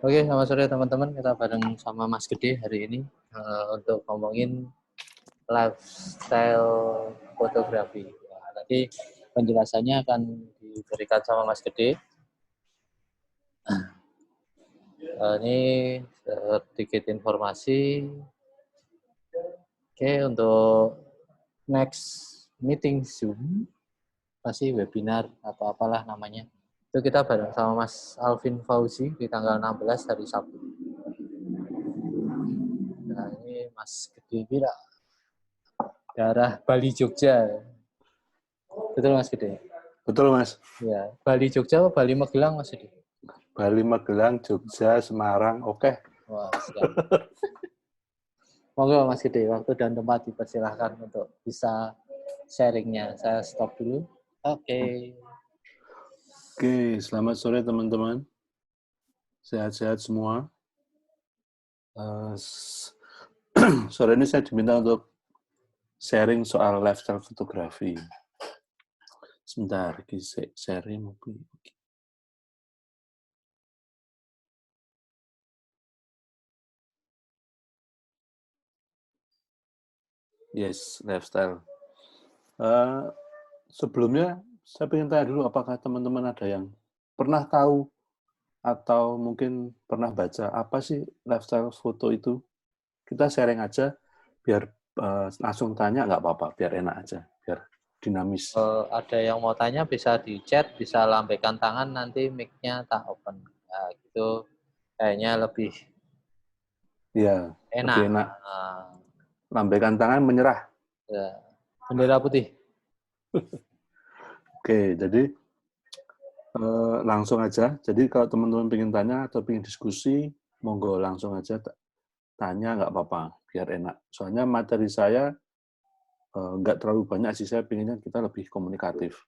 Oke, selamat sore teman-teman. Kita bareng sama Mas Gede hari ini untuk ngomongin lifestyle fotografi. Nah, nanti penjelasannya akan diberikan sama Mas Gede. Ini sedikit informasi. Oke, untuk next meeting Zoom, pasti webinar atau apalah namanya. Itu kita bareng sama Mas Alvin Fauzi di tanggal 16 hari Sabtu. Nah, ini Mas Gede Bira. Daerah Bali Jogja. Betul Mas Gede? Betul, Mas. Ya, Bali Jogja atau Bali Magelang Mas Gede? Bali, Magelang, Jogja, Semarang, oke. Wah, siap. Monggo Mas Gede, waktu dan tempat dipersilahkan untuk bisa sharingnya. Saya stop dulu. Oke. Oke, selamat sore teman-teman. Sehat-sehat semua. Sore ini saya diminta untuk sharing soal lifestyle fotografi. Sebentar, sharing mungkin. Yes, lifestyle. Sebelumnya, saya ingin tanya dulu, apakah teman-teman ada yang pernah tahu atau mungkin pernah baca apa sih lifestyle foto itu? Kita sharing aja, biar langsung tanya nggak apa-apa, biar enak aja, biar dinamis. Ada yang mau tanya bisa di chat, bisa lambaikan tangan, nanti mic-nya tak open. Nah, gitu kayaknya lebih Ya, enak. lebih enak. Lambaikan tangan, menyerah. Ya. Bendera putih. Oke, jadi langsung aja. Jadi kalau teman-teman pengen tanya atau pengen diskusi, monggo langsung aja tanya, nggak apa-apa, biar enak. Soalnya materi saya nggak terlalu banyak sih, saya pengennya kita lebih komunikatif.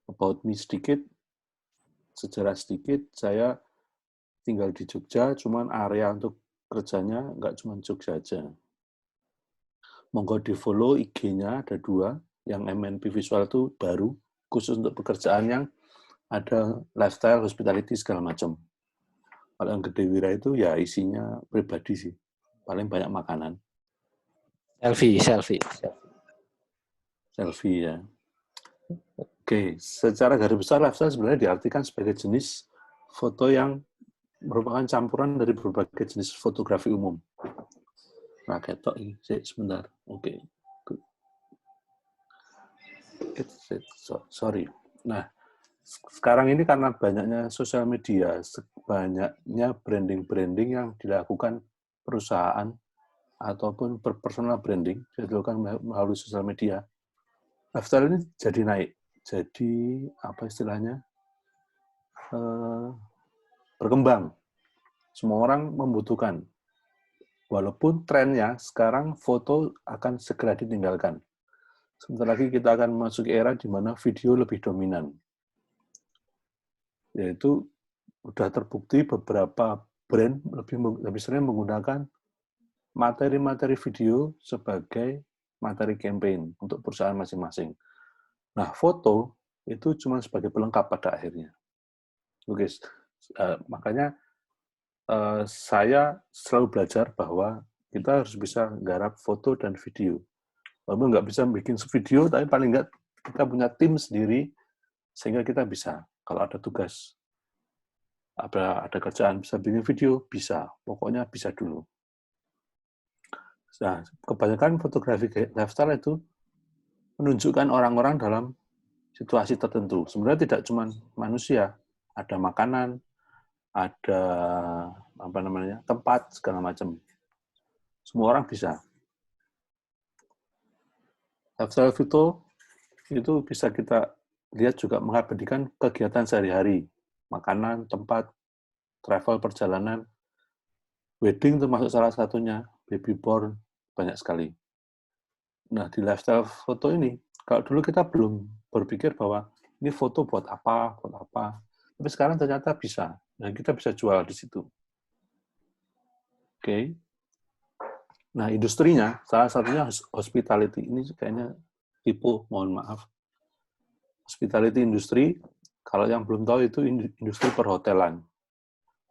About me sedikit, sejarah sedikit, saya tinggal di Jogja, cuman area untuk kerjanya nggak cuma Jogja aja. Monggo di-follow IG-nya, ada 2, yang MNP Visual itu baru, khusus untuk pekerjaan yang ada lifestyle, hospitality, segala macam. Kalau yang Gede Wira itu ya isinya pribadi sih, paling banyak makanan. Selfie. Selfie ya. Oke, secara garis besar lifestyle sebenarnya diartikan sebagai jenis foto yang merupakan campuran dari berbagai jenis fotografi umum. Nah, ketok ini, sebentar. Oke. Sorry. Nah, sekarang ini karena banyaknya sosial media, banyaknya branding-branding yang dilakukan perusahaan ataupun personal branding dilakukan melalui sosial media. Lifestyle ini jadi naik. Jadi, apa istilahnya? Berkembang. Semua orang membutuhkan. Walaupun trennya sekarang foto akan segera ditinggalkan. Sebentar lagi kita akan memasuki era di mana video lebih dominan. Yaitu sudah terbukti beberapa brand lebih sering menggunakan materi-materi video sebagai materi campaign untuk perusahaan masing-masing. Nah, foto itu cuma sebagai pelengkap pada akhirnya. Oke, makanya saya selalu belajar bahwa kita harus bisa garap foto dan video. Walaupun nggak bisa bikin video, tapi paling nggak kita punya tim sendiri sehingga kita bisa. Kalau ada tugas, ada kerjaan bisa bikin video, bisa. Pokoknya bisa dulu. Nah, kebanyakan fotografi lifestyle itu menunjukkan orang-orang dalam situasi tertentu. Sebenarnya tidak cuma manusia, ada makanan, ada apa namanya, tempat segala macam. Semua orang bisa. Lifestyle foto itu bisa kita lihat juga mengabadikan kegiatan sehari-hari, makanan, tempat, travel, perjalanan, wedding termasuk salah satunya, baby born, banyak sekali. Nah, di lifestyle foto ini, kalau dulu kita belum berpikir bahwa ini foto buat apa. Tapi sekarang ternyata bisa. Dan kita bisa jual di situ. Oke. Nah, industrinya, salah satunya hospitality. Ini kayaknya tipu, mohon maaf. Hospitality industry, Kalau yang belum tahu itu industri perhotelan,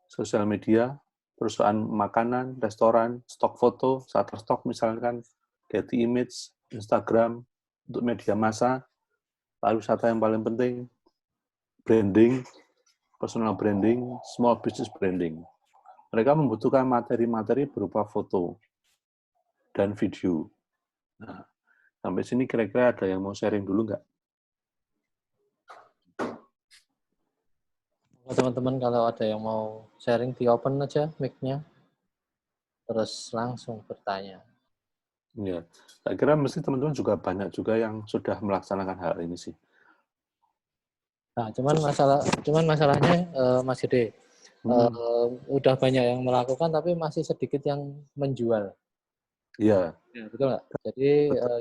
sosial media, perusahaan makanan, restoran, stok foto, Shutterstock misalkan, Getty Image, Instagram, untuk media massa, pariwisata yang paling penting, branding, personal branding, small business branding. Mereka membutuhkan materi-materi berupa foto dan video. Nah, sampai sini kira-kira ada yang mau sharing dulu nggak? Teman-teman kalau ada yang mau sharing di open aja mic-nya, terus langsung bertanya. Ya, saya kira mesti teman-teman juga banyak juga yang sudah melaksanakan hal ini sih. Nah, cuman masalahnya Mas Gede, udah banyak yang melakukan tapi masih sedikit yang menjual. Iya. Ya, betul nggak? Jadi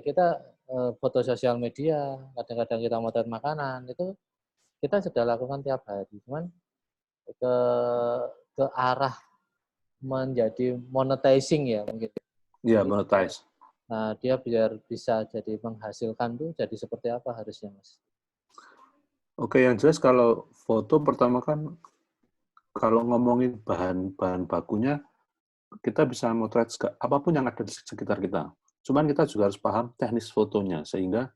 kita foto sosial media, kadang-kadang kita motret makanan itu kita sudah lakukan tiap hari. Cuman ke arah menjadi monetizing ya mungkin. Iya, monetize. Nah, dia biar bisa jadi menghasilkan tuh jadi seperti apa harusnya, Mas? Oke, yang jelas kalau foto pertama kan kalau ngomongin bahan bakunya, kita bisa motret apapun yang ada di sekitar kita. Cuman kita juga harus paham teknis fotonya, sehingga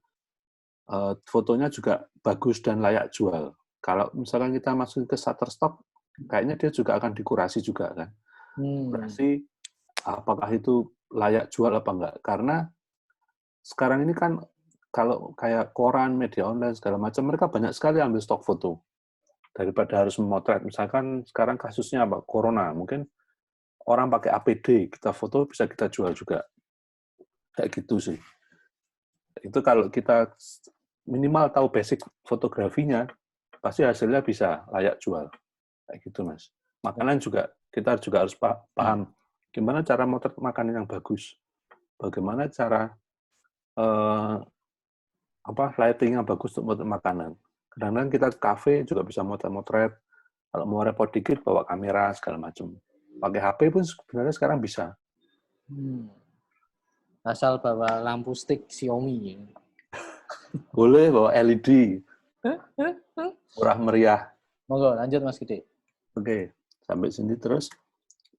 fotonya juga bagus dan layak jual. Kalau misalkan kita masuk ke Shutterstock, kayaknya dia juga akan dikurasi juga kan. Kurasi apakah itu layak jual apa enggak. Karena sekarang ini kan kalau kayak koran, media online, segala macam, mereka banyak sekali ambil stok foto. Daripada harus memotret, misalkan sekarang kasusnya apa? Corona, mungkin orang pakai APD, kita foto bisa kita jual juga. Kayak gitu sih. Itu kalau kita minimal tahu basic fotografinya, pasti hasilnya bisa layak jual. Kayak gitu, Mas. Makanan juga, kita juga harus paham gimana cara motret makanan yang bagus. Bagaimana cara lighting yang bagus untuk motret makanan. Kadang-kadang kita ke kafe juga bisa motret-motret. Kalau mau repot dikit, bawa kamera, segala macam. Pakai HP pun sebenarnya sekarang bisa. Asal bawa lampu stick Xiaomi. Boleh bawa LED. Murah meriah. Monggo, lanjut Mas Gede. Oke, sampai sini terus.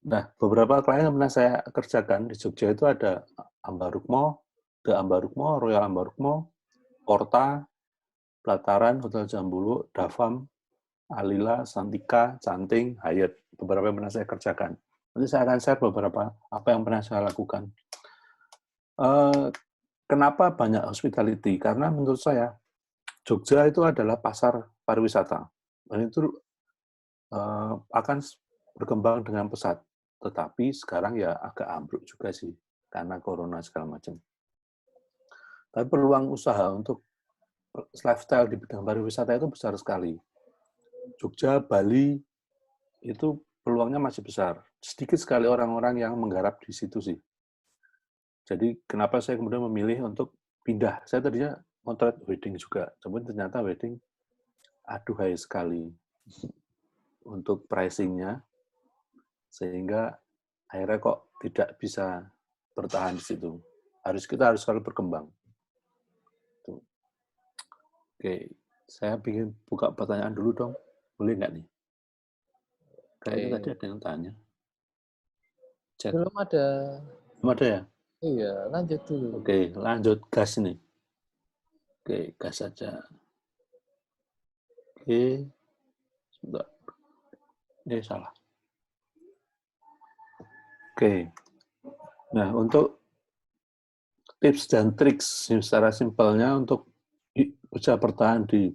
Nah, beberapa klien yang pernah saya kerjakan di Jogja itu ada Ambarukmo, The Ambarukmo, Royal Ambarukmo, Porta, Pelataran, Hotel Jambulu, Davam, Alila, Santika, Canting, Hyatt. Beberapa yang pernah saya kerjakan. Nanti saya akan share beberapa apa yang pernah saya lakukan. Kenapa banyak hospitality? Karena menurut saya, Jogja itu adalah pasar pariwisata. Dan itu akan berkembang dengan pesat. Tetapi sekarang ya agak ambruk juga sih, karena corona segala macam. Tapi peluang usaha untuk lifestyle di bidang pariwisata itu besar sekali. Jogja, Bali, itu peluangnya masih besar. Sedikit sekali orang-orang yang menggarap di situ sih. Jadi kenapa saya kemudian memilih untuk pindah. Saya tadinya motret wedding juga, tapi ternyata wedding aduhai sekali untuk pricing-nya, sehingga akhirnya kok tidak bisa bertahan di situ. Kita harus selalu berkembang. Tuh. Oke, saya ingin buka pertanyaan dulu dong. Boleh nggak nih? Kayaknya tadi ada yang tanya. Chat. Belum ada. Belum ada ya? Iya, lanjut dulu. Oke, lanjut gas nih. Oke, gas saja. Oke, sebentar. Ini salah. Oke. Nah, untuk tips dan triks secara simpelnya untuk bisa bertahan di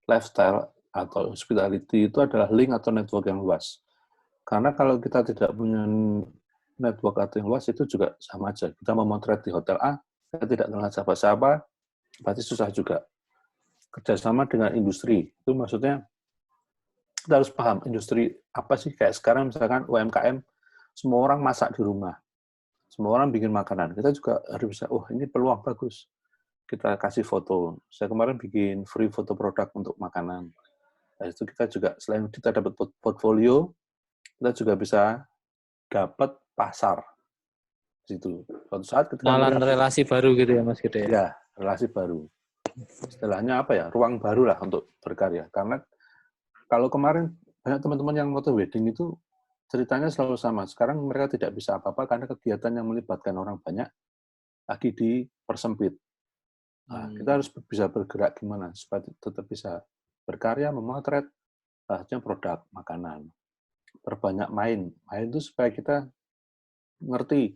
lifestyle atau hospitality itu adalah link atau network yang luas. Karena kalau kita tidak punya network atau yang luas itu juga sama aja. Kita memotret di hotel A, kita tidak kenal siapa-siapa, berarti susah juga. Kerjasama dengan industri, itu maksudnya kita harus paham industri apa sih, kayak sekarang misalkan UMKM, semua orang masak di rumah, semua orang bikin makanan, kita juga harus bisa, ini peluang bagus, kita kasih foto. Saya kemarin bikin free foto produk untuk makanan. Nah, itu kita juga, selain kita dapat portfolio, kita juga bisa dapat pasar. Situ. Suatu saat ketika relasi baru gitu ya Mas Gede. Ya, relasi baru. Istilahnya apa ya? Ruang baru lah untuk berkarya. Karena Kalau kemarin banyak teman-teman yang foto wedding itu ceritanya selalu sama. Sekarang mereka tidak bisa apa-apa karena kegiatan yang melibatkan orang banyak lagi dipersempit. Nah, kita harus bisa bergerak gimana supaya tetap bisa berkarya, memotret, bahasanya produk makanan. Perbanyak main. Main itu supaya kita ngerti,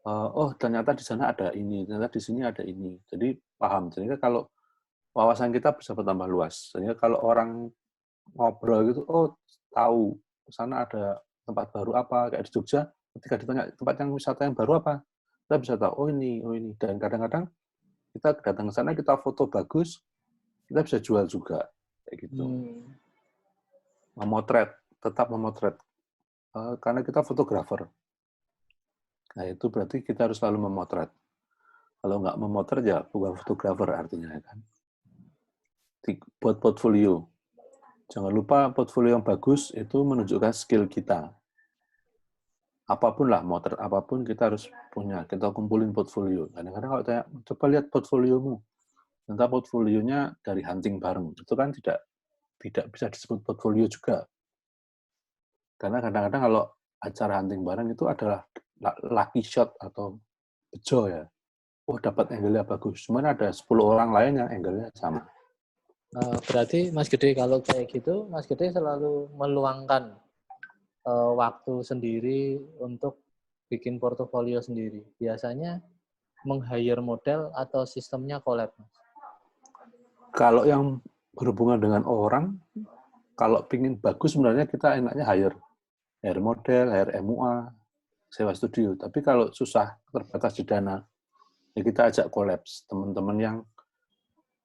oh ternyata di sana ada ini, ternyata di sini ada ini. Jadi paham. Sehingga kalau wawasan kita bisa bertambah luas. Sehingga kalau orang ngobrol gitu, oh tahu di sana ada tempat baru apa, kayak di Jogja, ketika ditanya tempat yang wisata yang baru apa, kita bisa tahu, oh ini. Dan kadang-kadang kita datang ke sana, kita foto bagus, kita bisa jual juga. Kayak gitu. Memotret, tetap memotret. Karena kita fotografer. Nah, itu berarti kita harus selalu memotret. Kalau nggak memotret, ya bukan fotografer artinya. Kan? Buat portfolio. Jangan lupa portfolio yang bagus itu menunjukkan skill kita. Apapun lah, motret apapun kita harus punya. Kita kumpulin portfolio. Kadang-kadang kalau tanya, coba lihat portfoliomu. Ternyata portfolionya dari hunting bareng. Itu kan tidak bisa disebut portfolio juga. Karena kadang-kadang kalau acara hunting bareng itu adalah lucky shot atau bejo ya. Oh, dapat angle-nya bagus. Cuman ada 10 orang lain yang angle-nya sama. Berarti Mas Gede kalau kayak gitu, Mas Gede selalu meluangkan waktu sendiri untuk bikin portofolio sendiri. Biasanya meng-hire model atau sistemnya collab, Mas? Kalau yang berhubungan dengan orang, kalau pingin bagus sebenarnya kita enaknya hire model, hire MUA, sewa studio. Tapi kalau susah, terbatas di dana, ya kita ajak kolaps. Teman-teman yang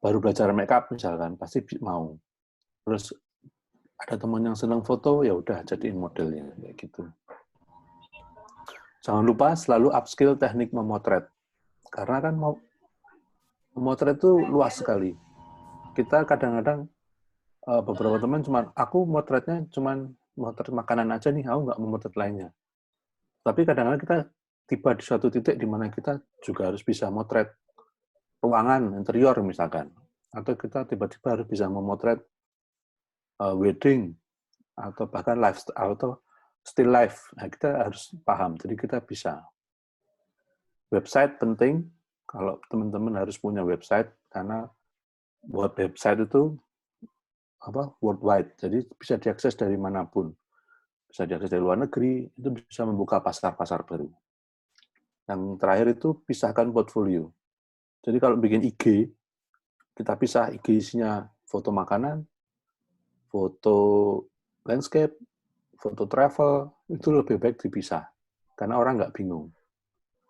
baru belajar make up misalkan, pasti mau. Terus ada teman yang senang foto, ya udah jadiin modelnya kayak gitu. Jangan lupa selalu upskill teknik memotret. Karena kan memotret itu luas sekali. Kita kadang-kadang beberapa teman aku motretnya cuman motret makanan aja nih, aku nggak memotret lainnya. Tapi kadang-kadang kita tiba di suatu titik di mana kita juga harus bisa motret ruangan interior misalkan, atau kita tiba-tiba harus bisa memotret wedding atau bahkan lifestyle atau still life. Nah, kita harus paham. Jadi kita bisa. Website penting. Kalau teman-teman harus punya website karena buat website itu worldwide. Jadi bisa diakses dari manapun. Bisa diakses dari luar negeri, itu bisa membuka pasar-pasar baru. Yang terakhir itu pisahkan portfolio. Jadi kalau bikin IG, kita pisah IG isinya foto makanan, foto landscape, foto travel, itu lebih baik dipisah. Karena orang nggak bingung.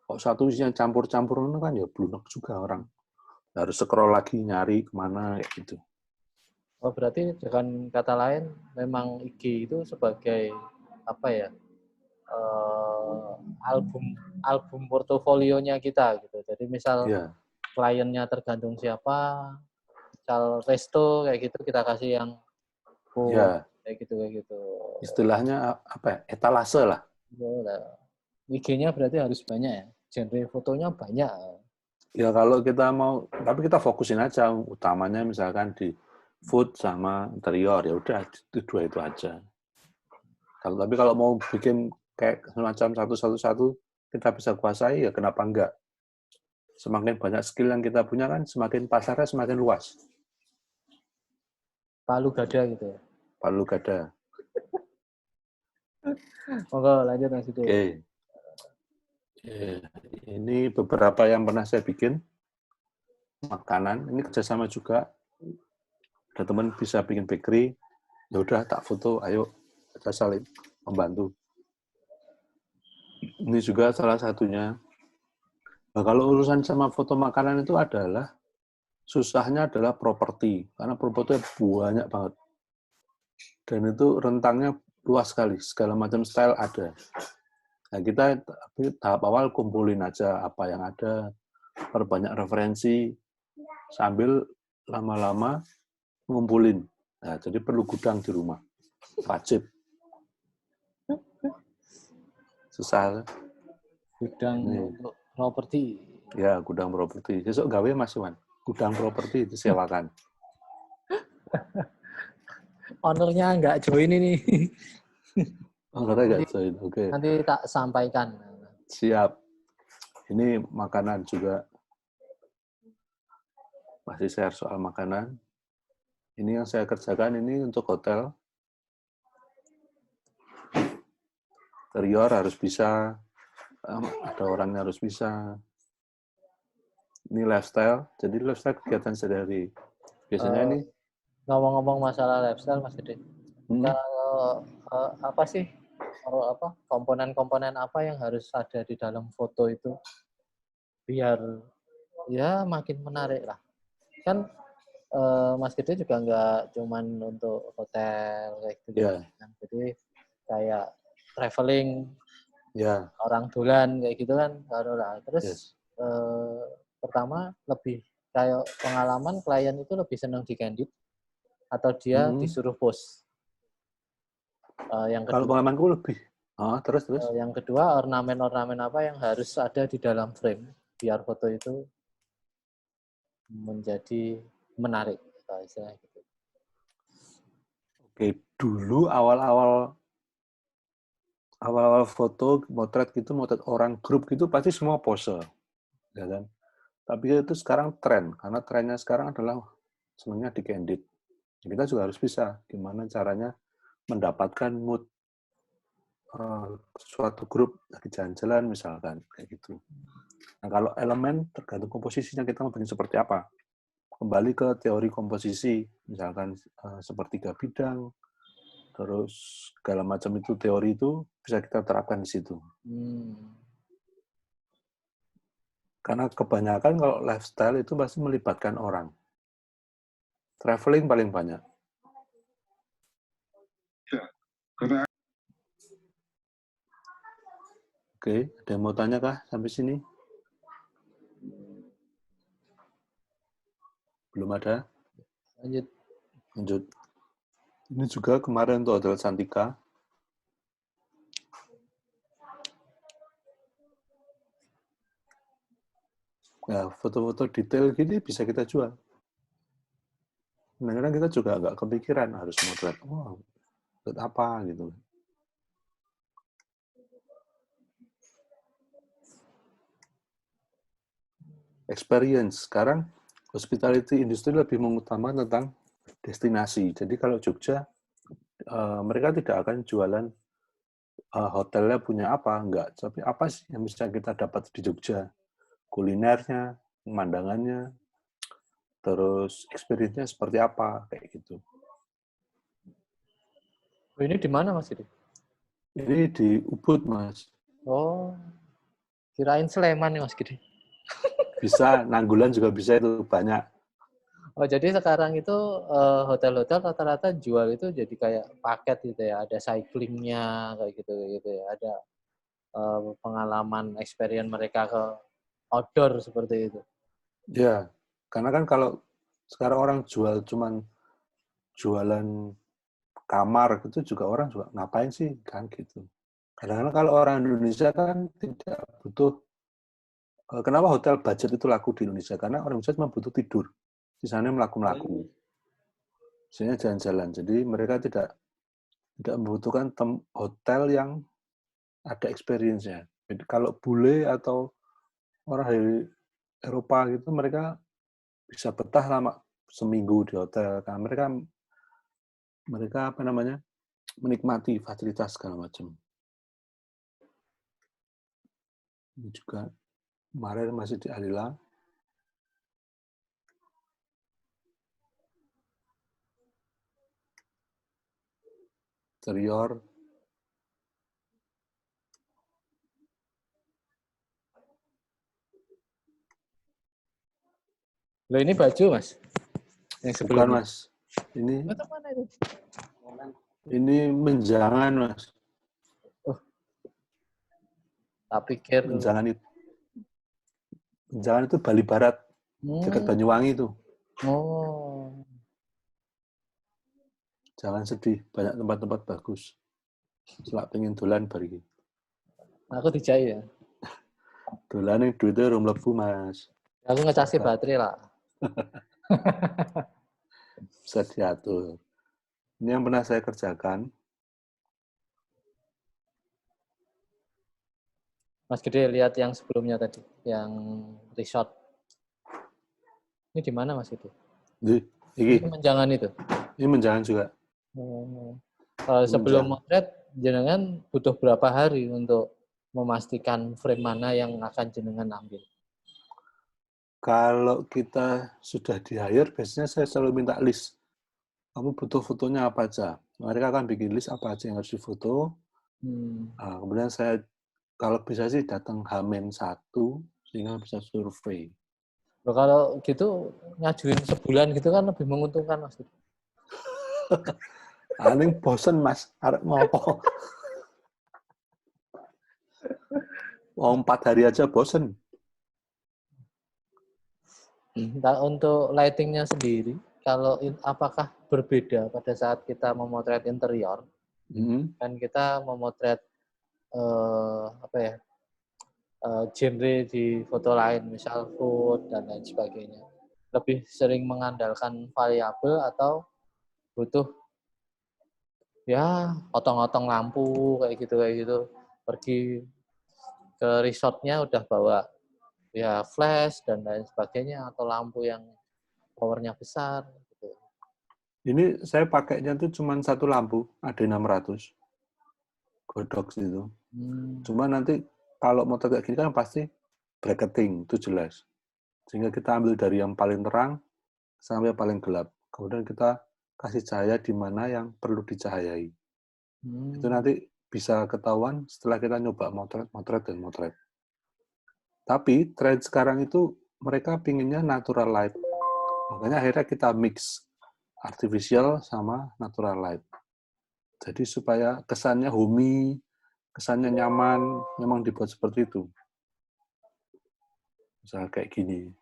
Kalau satu isinya campur-campur, kan ya blunek juga orang. Harus scroll lagi, nyari kemana, kayak gitu. Oh, berarti dengan kata lain, memang IG itu sebagai apa ya, album portofolionya kita gitu. Jadi misal kliennya tergantung siapa, misal resto kayak gitu kita kasih yang kayak gitu. Istilahnya apa ya? Etalase lah. IG-nya berarti harus banyak ya. Genre fotonya banyak. Ya kalau kita mau, tapi kita fokusin aja utamanya misalkan di food sama interior, ya udah dua itu aja. Tapi kalau mau bikin kayak semacam satu, kita bisa kuasai, ya kenapa enggak? Semakin banyak skill yang kita punya kan, semakin pasarnya semakin luas. Palu gada gitu ya? Palu gada. Oke, lanjut Mas Gede. Oke. Ini beberapa yang pernah saya bikin. Makanan, ini kerjasama juga. Ada teman bisa bikin bakery, ya udah tak foto, ayo kita saling membantu. Ini juga salah satunya. Nah, kalau urusan sama foto makanan itu adalah susahnya adalah properti, karena properti banyak banget. Dan itu rentangnya luas sekali, segala macam style ada. Nah, kita tahap awal kumpulin aja apa yang ada, perbanyak referensi, sambil lama-lama ngumpulin. Nah, jadi perlu gudang di rumah. Wajib. Susah. Gudang untuk properti. Ya, gudang properti. Besok gawe Mas Iwan. Gudang properti disewakan. ownernya nggak join ini. Ownernya Nanti, nggak join. Oke. nanti tak sampaikan. Siap. Ini makanan juga. Masih share soal makanan. Ini yang saya kerjakan ini untuk hotel. Interior harus bisa. Ada orangnya harus bisa. Ini lifestyle. Jadi lifestyle kegiatan sehari-hari. Biasanya ini Ngomong-ngomong masalah lifestyle, Mas Gede. Kalau apa sih komponen-komponen apa yang harus ada di dalam foto itu biar ya makin menarik lah. Kan Mas Gede juga nggak cuman untuk hotel kayak gitu. ya, Kan. Jadi kayak traveling, ya, orang dolan kayak gitu kan baru lah. Terus yes. pertama lebih kayak pengalaman klien itu lebih senang di candid atau dia disuruh post. Yang Kalau kedua, pengalamanku lebih. Terus. yang kedua ornamen-ornamen apa yang harus ada di dalam frame biar foto itu menjadi menarik. Istilahnya gitu. Oke, dulu awal-awal foto, motret orang grup gitu pasti semua pose, ya kan? Tapi itu sekarang tren, karena trennya sekarang adalah sebenarnya di candid. Kita juga harus bisa gimana caranya mendapatkan mood suatu grup lagi jalan-jalan misalkan kayak gitu. Nah kalau elemen tergantung komposisinya kita mau bikin seperti apa. Kembali ke teori komposisi, misalkan sepertiga bidang, terus segala macam itu teori itu bisa kita terapkan di situ. Karena kebanyakan kalau lifestyle itu pasti melibatkan orang. Traveling paling banyak. Oke, ada yang mau tanya kah sampai sini? Belum ada? Lanjut. Ini juga kemarin untuk Hotel Santika. Nah, foto-foto detail gini bisa kita jual. Kadang-kadang kita juga nggak kepikiran harus motret. Wah, buat apa gitu. Experience. Sekarang hospitality industry lebih mengutamakan tentang destinasi. Jadi kalau Jogja, mereka tidak akan jualan hotelnya punya apa, enggak. Tapi apa sih yang bisa kita dapat di Jogja? Kulinernya, pemandangannya, terus experience-nya seperti apa, kayak gitu. Ini di mana Mas Gede? Ini di Ubud, Mas. Oh, kirain Sleman nih Mas Gede. Bisa, Nanggulan juga bisa itu, banyak. Oh, jadi sekarang itu hotel-hotel rata-rata jual itu jadi kayak paket gitu ya. Ada cyclingnya kayak gitu ya. Ada pengalaman experience mereka ke outdoor seperti itu. Ya, karena kan kalau sekarang orang cuman jualan kamar gitu juga orang juga ngapain sih kan gitu. Kadang-kadang kalau orang Indonesia kan tidak butuh. Kenapa hotel budget itu laku di Indonesia? Karena orang Indonesia cuma butuh tidur, sisanya melaku-melaku, sisanya jalan-jalan. Jadi mereka tidak membutuhkan hotel yang ada experience-nya. Jadi kalau bule atau orang dari Eropa gitu, mereka bisa betah lama seminggu di hotel. Karena mereka apa namanya menikmati fasilitas segala macam. Ini juga kemarin masih di Alila. Interior. Loh ini baju Mas? Yang Bukan sebelumnya? Mas. Ini Itu mana itu? ini menjangan Mas. Oh, tak pikir. Menjangan itu Bali Barat, dekat Banyuwangi itu. Oh. Jangan sedih, banyak tempat-tempat bagus. Selak pengen dolan bari. Aku dijahit ya. Dolan yang duitnya rum lebu Mas. Aku ngecasih baterai lah. Bisa diatur. Ini yang pernah saya kerjakan. Mas Gede lihat yang sebelumnya tadi, yang resort. Ini di mana Mas Gede? Ini Ini menjangan itu. menjangan juga. Sebelum Menjangan. motret, jenengan butuh berapa hari untuk memastikan frame mana yang akan jenengan ambil? Kalau kita sudah di hire, biasanya saya selalu minta list. Kamu butuh fotonya apa aja? Mereka akan bikin list apa aja yang harus difoto. Kemudian saya, kalau bisa sih datang H-1, sehingga bisa survei. Loh, kalau gitu ngajuin sebulan gitu kan lebih menguntungkan Mas. Aning bosen Mas, arep ngopo? Mau 4 hari aja bosen. Nah, untuk lightingnya sendiri, kalau apakah berbeda pada saat kita memotret interior dan kita memotret apa ya genre di foto lain, misal food dan lain sebagainya, lebih sering mengandalkan variabel atau butuh ya otong-otong lampu kayak gitu pergi ke resortnya udah bawa ya flash dan lain sebagainya atau lampu yang powernya besar gitu. Ini saya pakainya tuh cuma satu lampu, AD600. Godox itu. Cuma nanti kalau motor kayak gini kan pasti bracketing, itu jelas. Sehingga kita ambil dari yang paling terang sampai paling gelap. Kemudian kita kasih cahaya di mana yang perlu dicahayai. Itu nanti bisa ketahuan setelah kita nyoba motret. Tapi tren sekarang itu mereka pinginnya natural light. Makanya akhirnya kita mix artificial sama natural light. Jadi supaya kesannya homey, kesannya nyaman, memang dibuat seperti itu. Misalnya kayak gini.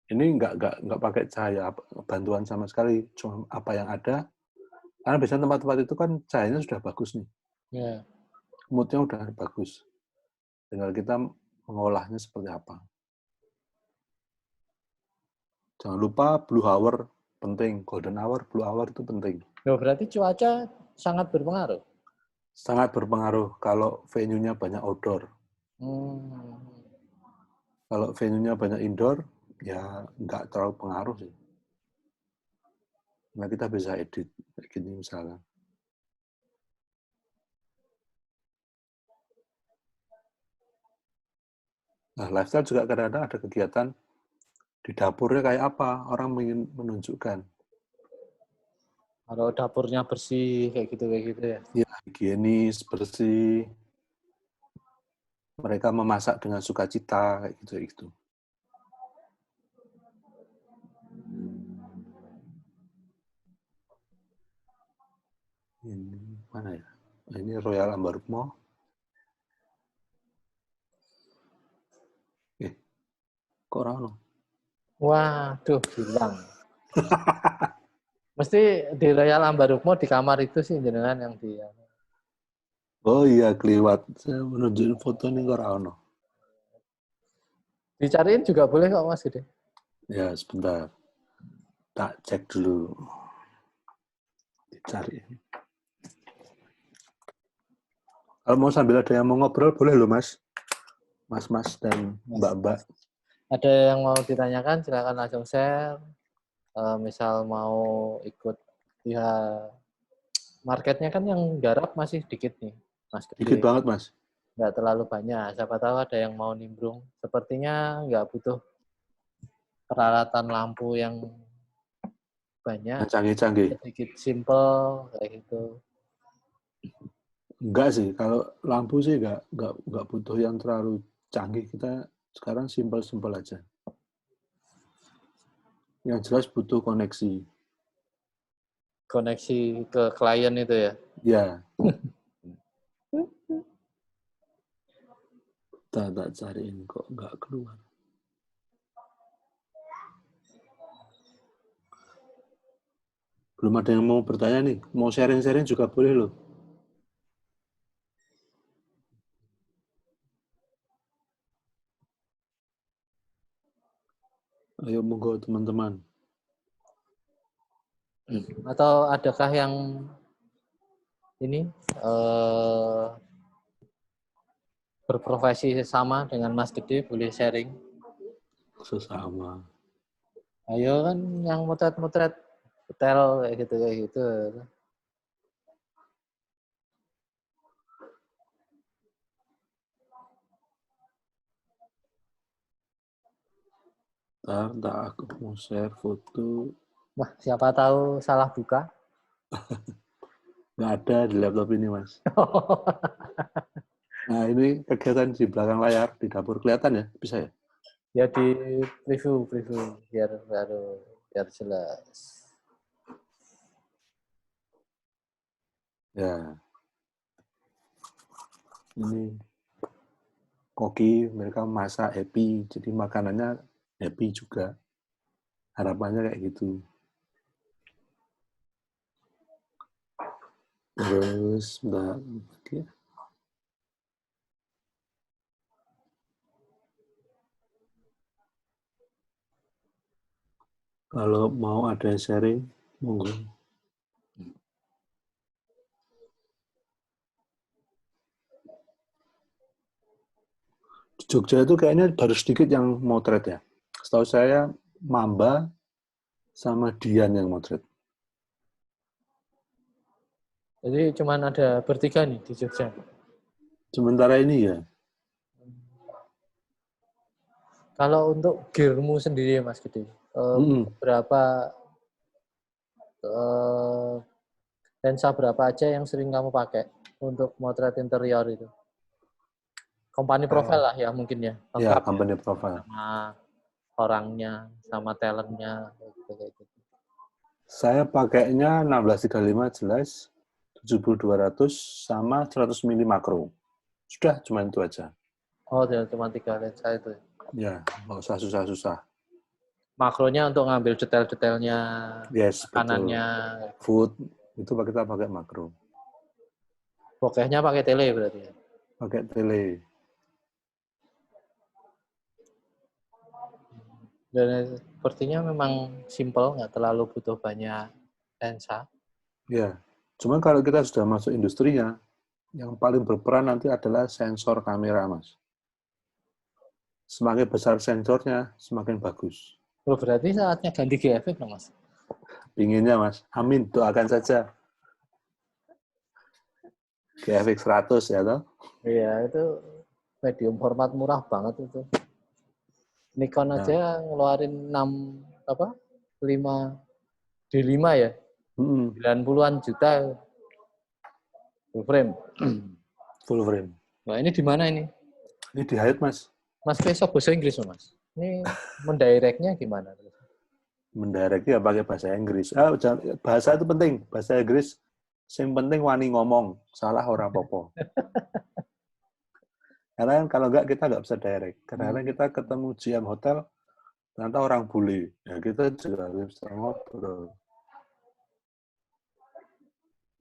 Ini nggak pakai cahaya bantuan sama sekali, cuma apa yang ada. Karena biasanya tempat-tempat itu kan cahayanya sudah bagus nih. Ya. Moodnya udah bagus. Tinggal kita mengolahnya seperti apa. Jangan lupa blue hour penting, golden hour, blue hour itu penting. Loh, berarti cuaca sangat berpengaruh? Sangat berpengaruh kalau venue-nya banyak outdoor. Kalau venue-nya banyak indoor, ya nggak terlalu pengaruh sih. Nah, kita bisa edit kayak gini misalnya. Nah, lifestyle juga kadang-kadang ada kegiatan di dapurnya kayak apa, orang ingin menunjukkan. Kalau dapurnya bersih kayak gitu ya. Ya, higienis, bersih. Mereka memasak dengan sukacita kayak gitu. Ini mana ya? Ini Royal Ambarukmo. Kok rano? Waduh, hilang. Mesti di Royal Ambarukmo di kamar itu sih jenengan yang di. Oh iya, keliwat. Saya menunjukin foto ini kok rano. Dicariin juga boleh kok Mas Gede. Ya, sebentar. Tak cek dulu. Dicari. Kalau mau sambil ada yang mau ngobrol, boleh loh, Mas. Mas-mas dan mbak-mbak. Ada yang mau ditanyakan, silakan langsung share. Misal mau ikut ya marketnya kan yang garap masih dikit nih, Mas Dikit Gede. banget, Mas. Nggak terlalu banyak. Siapa tahu ada yang mau nimbrung. Sepertinya nggak butuh peralatan lampu yang banyak, Yang canggih-canggih. sedikit simple kayak gitu. Enggak sih, kalau lampu sih enggak butuh yang terlalu canggih. Kita sekarang simpel-simpel aja. Yang jelas butuh koneksi. Koneksi ke klien itu ya. Ya. Tak cariin kok enggak keluar. Belum ada yang mau bertanya nih. Mau sharing-sharing juga boleh loh. Ayo monggo teman-teman. Atau adakah yang ini berprofesi sama dengan Mas Gede, boleh sharing? Sesama. Ayo kan yang motret-motret hotel kayak gitu. Ntar aku mau share foto. Wah, siapa tahu salah buka. Nggak ada di laptop ini, Mas. Nah, ini kegiatan di belakang layar, di dapur. Kelihatan ya? Bisa ya? Ya di preview biar jelas. Ya, ini koki, mereka masak happy. Jadi makanannya happy juga. Harapannya kayak gitu. Terus, Mbak, kalau mau ada sharing, monggo. Di Jogja itu kayaknya baru sedikit yang motret ya. Setahu saya, Mamba sama Dian yang motret. Jadi cuman ada bertiga nih di Jogja. Sementara ini ya. Kalau untuk gearmu sendiri Mas Gede, berapa lensa berapa aja yang sering kamu pakai untuk motret interior itu? Company profile lah ya mungkin ya. Ya, Lengkap ya. company profile. Sama orangnya, sama talentnya. Gitu. Saya pakainya 1635 jelas, 7200 sama 100 mili makro. Sudah, cuma itu aja. Oh, cuma 3 lensa itu. Ya, nggak usah susah-susah. Makronya untuk ngambil detail-detailnya, Yes, betul. makanannya. Food, itu kita pakai makro. Bokehnya pakai tele berarti ya? Pakai tele. Dan sepertinya memang simple, nggak terlalu butuh banyak lensa. Ya, cuman kalau kita sudah masuk industrinya, yang paling berperan nanti adalah sensor kamera, Mas. Semakin besar sensornya, semakin bagus. Oh, berarti saatnya ganti GFX dong, Mas? Inginnya, Mas. Amin, doakan saja. GFX 100 ya, toh? Iya, itu medium format murah banget itu. Nikon Nah, aja ngeluarin 5 D5 ya. 90-an juta full frame. full frame. Nah, ini di mana ini? Ini di hide, Mas. Mas besok bahasa Inggris, Mas. Ini mendirectnya gimana? Mendirect ya pakai bahasa Inggris. Bahasa itu penting. Bahasa Inggris, yang penting wani ngomong. Salah orang popo. Karena kan kalau enggak, kita nggak bisa direct. Karena kita ketemu GM hotel, ternyata orang bule. Ya kita juga harus bisa ngobrol.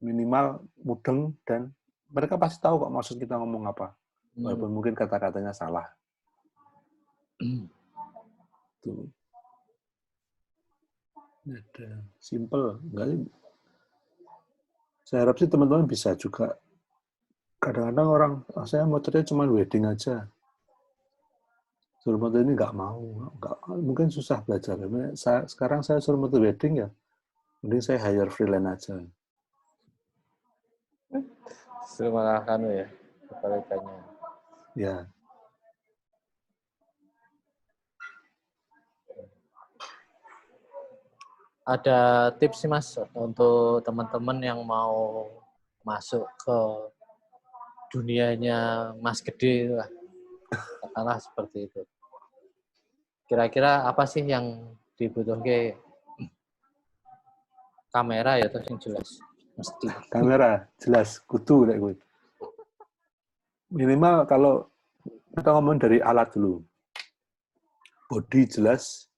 Minimal mudeng dan mereka pasti tahu kok maksud kita ngomong apa. Walaupun mungkin kata-katanya salah. Tuh. Ada simple. Enggak sih. Saya harap sih teman-teman bisa juga. Kadang-kadang orang, saya motornya cuma wedding aja. Suruh motor ini nggak mau. Mungkin susah belajar. Sekarang saya suruh motor wedding ya, mending saya hire freelance aja. Justru malah ya, kebalikannya. Ya. Ada tips sih Mas untuk teman-teman yang mau masuk ke dunianya Mas Gede lah. Katakanlah seperti itu. Kira-kira apa sih yang dibutuhkan? Kamera ya terus yang jelas. Mesti. Kamera jelas kudu kayak gue. Minimal kalau kita ngomong dari alat dulu. Body jelas,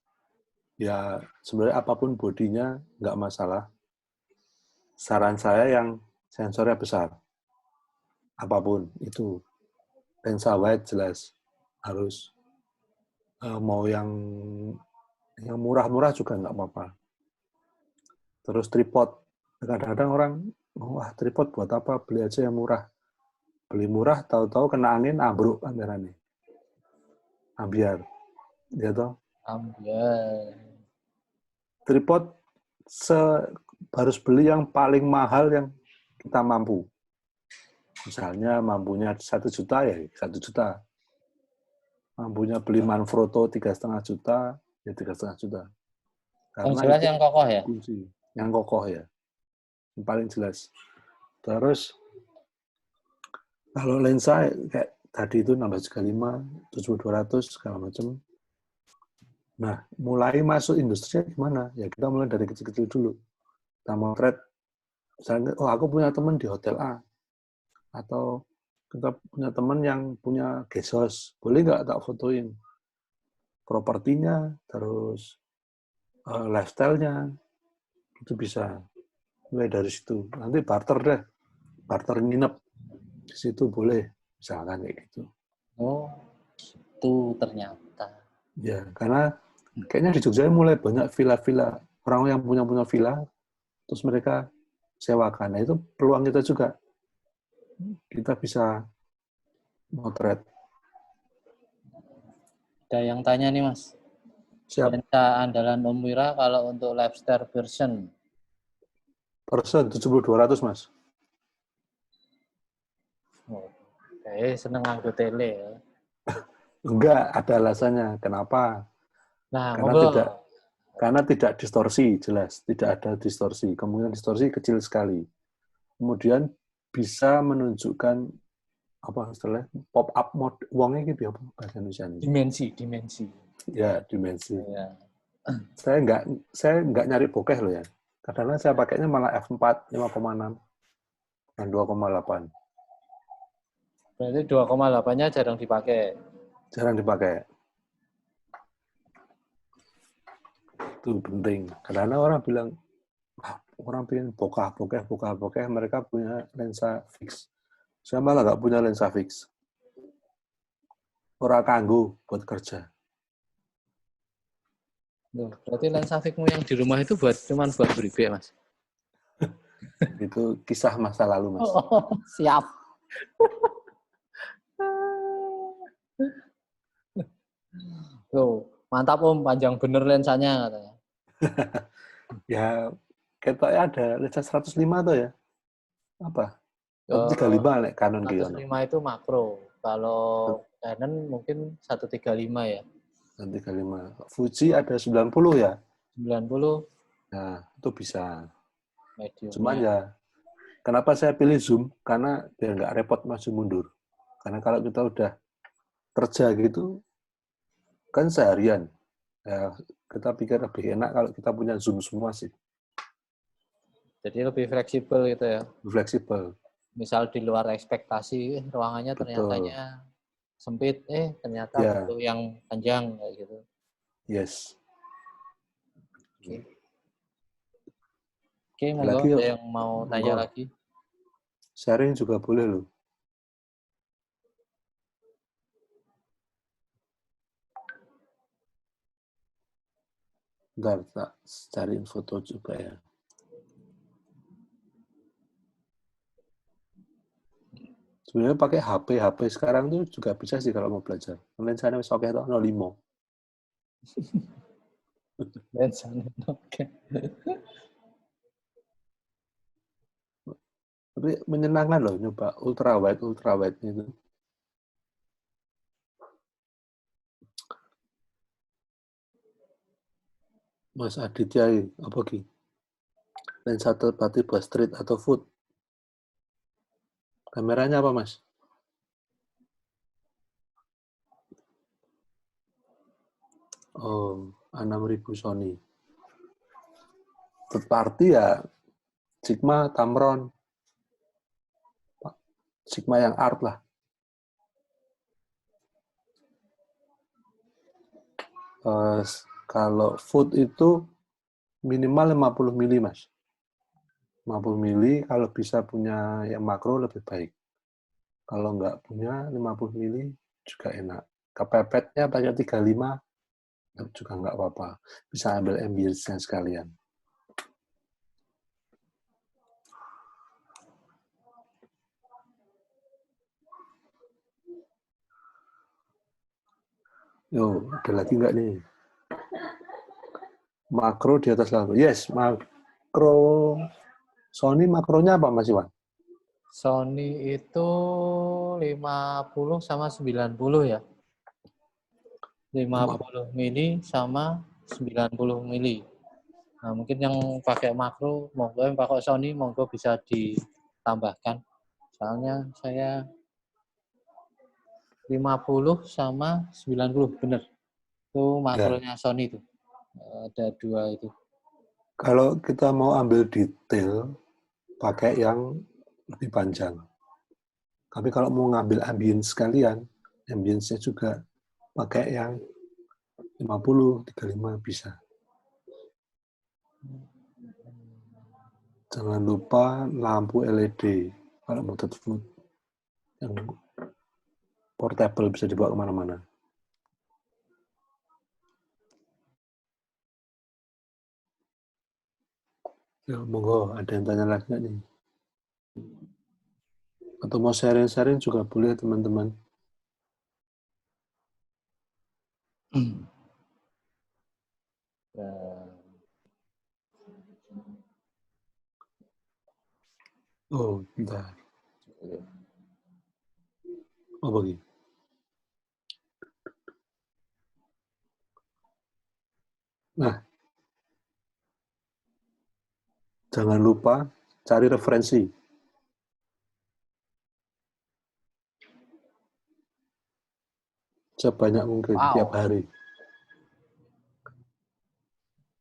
ya sebenarnya apapun bodinya nggak masalah. Saran saya yang sensornya besar. Apapun itu. Lensa wide jelas. Harus. Mau yang murah-murah juga nggak apa-apa. Terus tripod. Kadang-kadang orang, wah tripod buat apa? Beli aja yang murah. Beli murah, tahu-tahu kena angin, ambruk kameranya. Ambiar. Ya toh. Ambil. Tripod harus beli yang paling mahal yang kita mampu. Misalnya mampunya 1 juta ya 1 juta. Mampunya beli Manfrotto 3,5 juta, ya 3,5 juta. Yang Karena jelas itu yang kokoh ya? kunci. Yang kokoh ya. Yang paling jelas. Terus kalau lensa kayak tadi itu 16-35, 7200 segala macam. Nah, mulai masuk industri gimana? Ya kita mulai dari kecil-kecil dulu. Kita motret, misalnya, oh aku punya teman di hotel A, atau kita punya teman yang punya guest house, boleh nggak tak fotoin propertinya, terus lifestyle-nya, itu bisa. Mulai dari situ. Nanti barter deh, barter nginep di situ boleh, misalkan kayak gitu. Oh, itu ternyata. Ya, karena kayaknya di Jogja mulai banyak villa-villa, orang yang punya villa, terus mereka sewakan. Nah, itu peluang kita juga. Kita bisa motret. Ada yang tanya nih Mas. Siap. Lensa andalan Om Wira kalau untuk lifestyle version. Persen 7.200 Mas. Oh, seneng nganggo tele ya. Enggak, ada alasannya. Kenapa? Nah, Karena ngobrol. tidak karena tidak distorsi, jelas. Tidak ada distorsi. Kemungkinan distorsi kecil sekali. Kemudian bisa menunjukkan apa istilahnya pop up mode uangnya gitu apa bahasa Indonesia ini. Dimensi. Ya, dimensi. Ya. Saya nggak nyari bokeh loh ya. Kadang-kadang saya pakainya malah f4 5,6 dan 2,8. Berarti 2,8-nya jarang dipakai. Jarang dipakai. Itu penting. Kadang-kadang orang bilang, orang pengen bokeh, mereka punya lensa fix. Saya malah nggak punya lensa fix. Orang kanggo buat kerja. Loh, berarti lensa fixmu yang di rumah itu cuman buat bribe, Mas? Itu kisah masa lalu, Mas. Oh, siap. Tuh, mantap Om, panjang bener lensanya katanya. Ya, ketoknya ada lensa 105 tuh ya. Apa? 135 nek Canon gitu. 105 itu makro. Kalau Canon mungkin 135 ya. 135. Fuji ada 90 ya. 90 Nah, itu bisa. Cuman mediumnya. ya, kenapa saya pilih zoom? Karena biar nggak repot maju mundur. Karena kalau kita udah kerja gitu, kan seharian. Ya, kita pikir lebih enak kalau kita punya zoom semua sih. Jadi lebih fleksibel gitu ya. Fleksibel. Misal di luar ekspektasi, ruangannya Betul. ternyatanya sempit, ternyata Ya, butuh yang panjang kayak gitu. yes. Oke. Oke, monggo Lagi, ada yang mau tanya monggo. lagi. Sharing juga boleh loh. Bentar, tak cariin foto juga ya. Sebenarnya pakai HP sekarang tuh juga bisa sih kalau mau belajar. Lensanya wis oke toh 05. Lensanya, oke. Tapi menyenangkan loh nyoba ultra wide itu. Mas Aditya, apa Ki? Lensa terpati buat street atau food? Kameranya apa Mas? Oh, A6000 Sony. Third party ya Sigma, Tamron. Sigma yang art lah. Kalau food itu minimal 50 mili Mas. 50 mili, kalau bisa punya yang makro lebih baik. Kalau nggak punya 50 mili juga enak. Kepepetnya pakai 35 juga nggak apa-apa. Bisa ambil ambience-nya sekalian. Yo, ada lagi nggak nih? Makro di atas 80. Yes, makro. Sony makronya apa Mas Iwan? Sony itu 50 sama 90 ya. 50 mili sama 90 mili. Nah, mungkin yang pakai makro, monggo yang pakai Sony, monggo bisa ditambahkan. Soalnya saya 50 sama 90, benar. Itu Ya, makronya Sony itu. Ada dua itu. kalau kita mau ambil detail, pakai yang lebih panjang. Tapi kalau mau ngambil ambience sekalian, ambience-nya juga pakai yang 50, 35 bisa. Jangan lupa lampu LED. Kalau mau tetap yang portable bisa dibawa kemana-mana. Ya, monggo, ada yang tanya lagi nggak nih? Atau mau sharing-sharing juga boleh teman-teman. Oh, bentar. Oh, bagi. Nah, jangan lupa cari referensi. Sebanyak mungkin, tiap Wow. hari.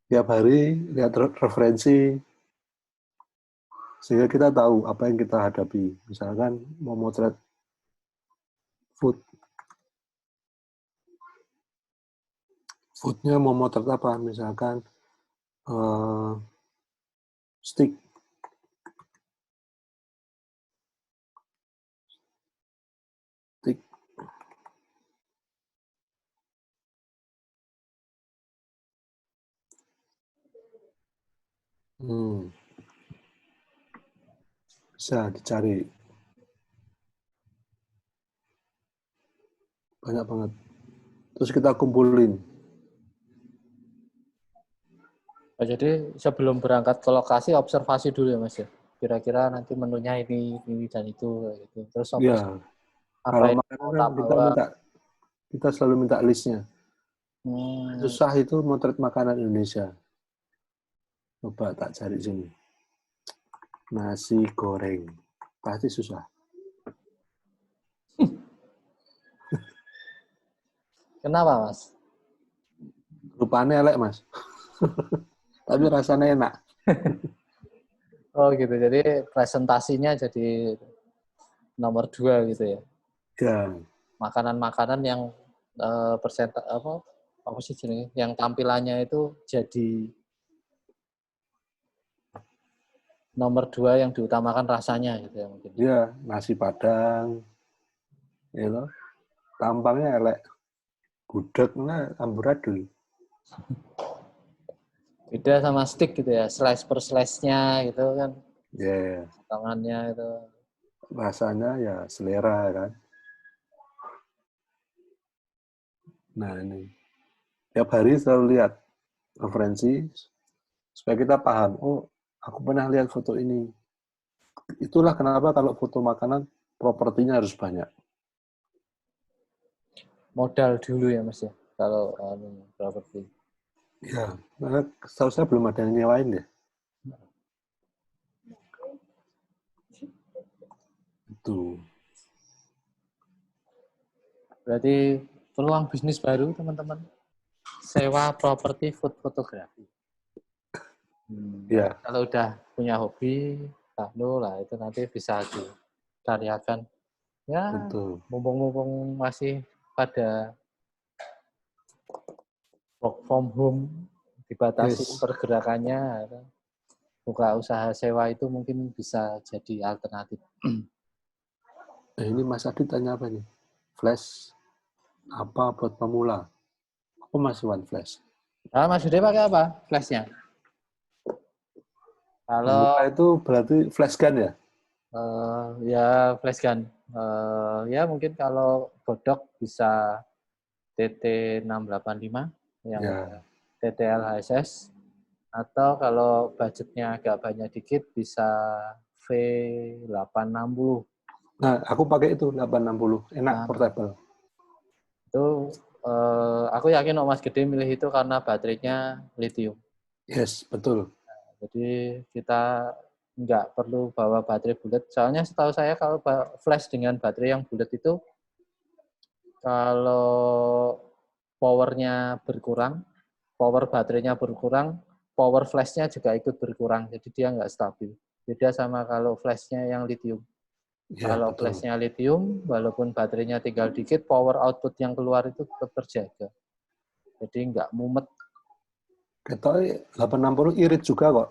Tiap hari lihat referensi, sehingga kita tahu apa yang kita hadapi. Misalkan mau motret food, foodnya mau motret apa? Misalkan stick. Stick. Bisa dicari. Banyak banget. Terus kita kumpulin. Oh, jadi sebelum berangkat ke lokasi observasi dulu ya Mas ya. Kira-kira nanti menunya ini dan itu gitu. Terus Ya, apa kalau yang makanan mau kan tak bawa. kita selalu minta listnya. Hmm, Susah itu motret makanan Indonesia. Coba tak cari sini. Nasi goreng. Pasti susah. kenapa Mas? Rupanya elek, Mas. Tapi rasanya enak. Oh gitu. Jadi presentasinya jadi nomor 2 gitu ya. Ya, Makanan-makanan yang apa sih jenis yang tampilannya itu jadi nomor 2 yang diutamakan rasanya gitu ya mungkin. ya nasi Padang, ya loh. Tampangnya elek. Gudegnya amburadul. Beda sama stick gitu ya, slice per slice-nya gitu kan, Ya, potongannya itu. rasanya ya selera kan. Nah ini, tiap hari selalu lihat referensi supaya kita paham. Oh, aku pernah lihat foto ini. Itulah kenapa kalau foto makanan propertinya harus banyak. Modal dulu ya Mas ya, kalau properti. Ya, karena setahu saya belum ada yang nyewain deh. Itu. Berarti peluang bisnis baru teman-teman, sewa properti food fotografi. Nanti Ya, kalau udah punya hobi, lah itu nanti bisa dikaryakan. Ya, betul. mumpung-mumpung masih pada work from home, dibatasi Yes. pergerakannya, buka usaha sewa itu mungkin bisa jadi alternatif. Ini Mas Adi tanya apa nih? Flash apa buat pemula? Aku masih one flash. Nah, Mas Yude pakai apa flashnya? Pemula Kalau itu berarti flash gun ya? ya flash gun, ya mungkin kalau godok bisa TT685 yang Ya. TTL HSS, atau kalau budgetnya agak banyak dikit bisa V860. Nah, aku pakai itu 860, enak, Nah, portable. itu aku yakin Mas Gede milih itu karena baterainya lithium. Yes, betul. Jadi kita nggak perlu bawa baterai bulat. Soalnya setahu saya kalau flash dengan baterai yang bulat itu, kalau powernya berkurang, power baterainya berkurang, power flashnya juga ikut berkurang. Jadi dia nggak stabil. Beda sama kalau flashnya yang lithium. Ya, Kalau betul. flashnya lithium, walaupun baterainya tinggal dikit, power output yang keluar itu tetap terjaga. Jadi nggak mumet. Ketoknya 860 irit juga kok.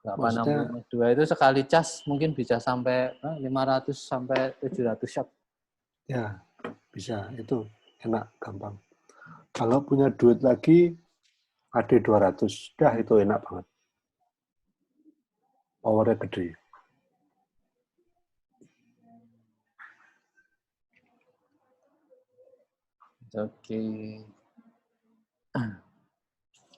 Maksudnya, 862 itu sekali cas mungkin bisa sampai 500 sampai 700 shot. ya, bisa. Itu enak, gampang. Kalau punya duit lagi, AD200. Dah, itu enak banget. Powernya gede. Oke.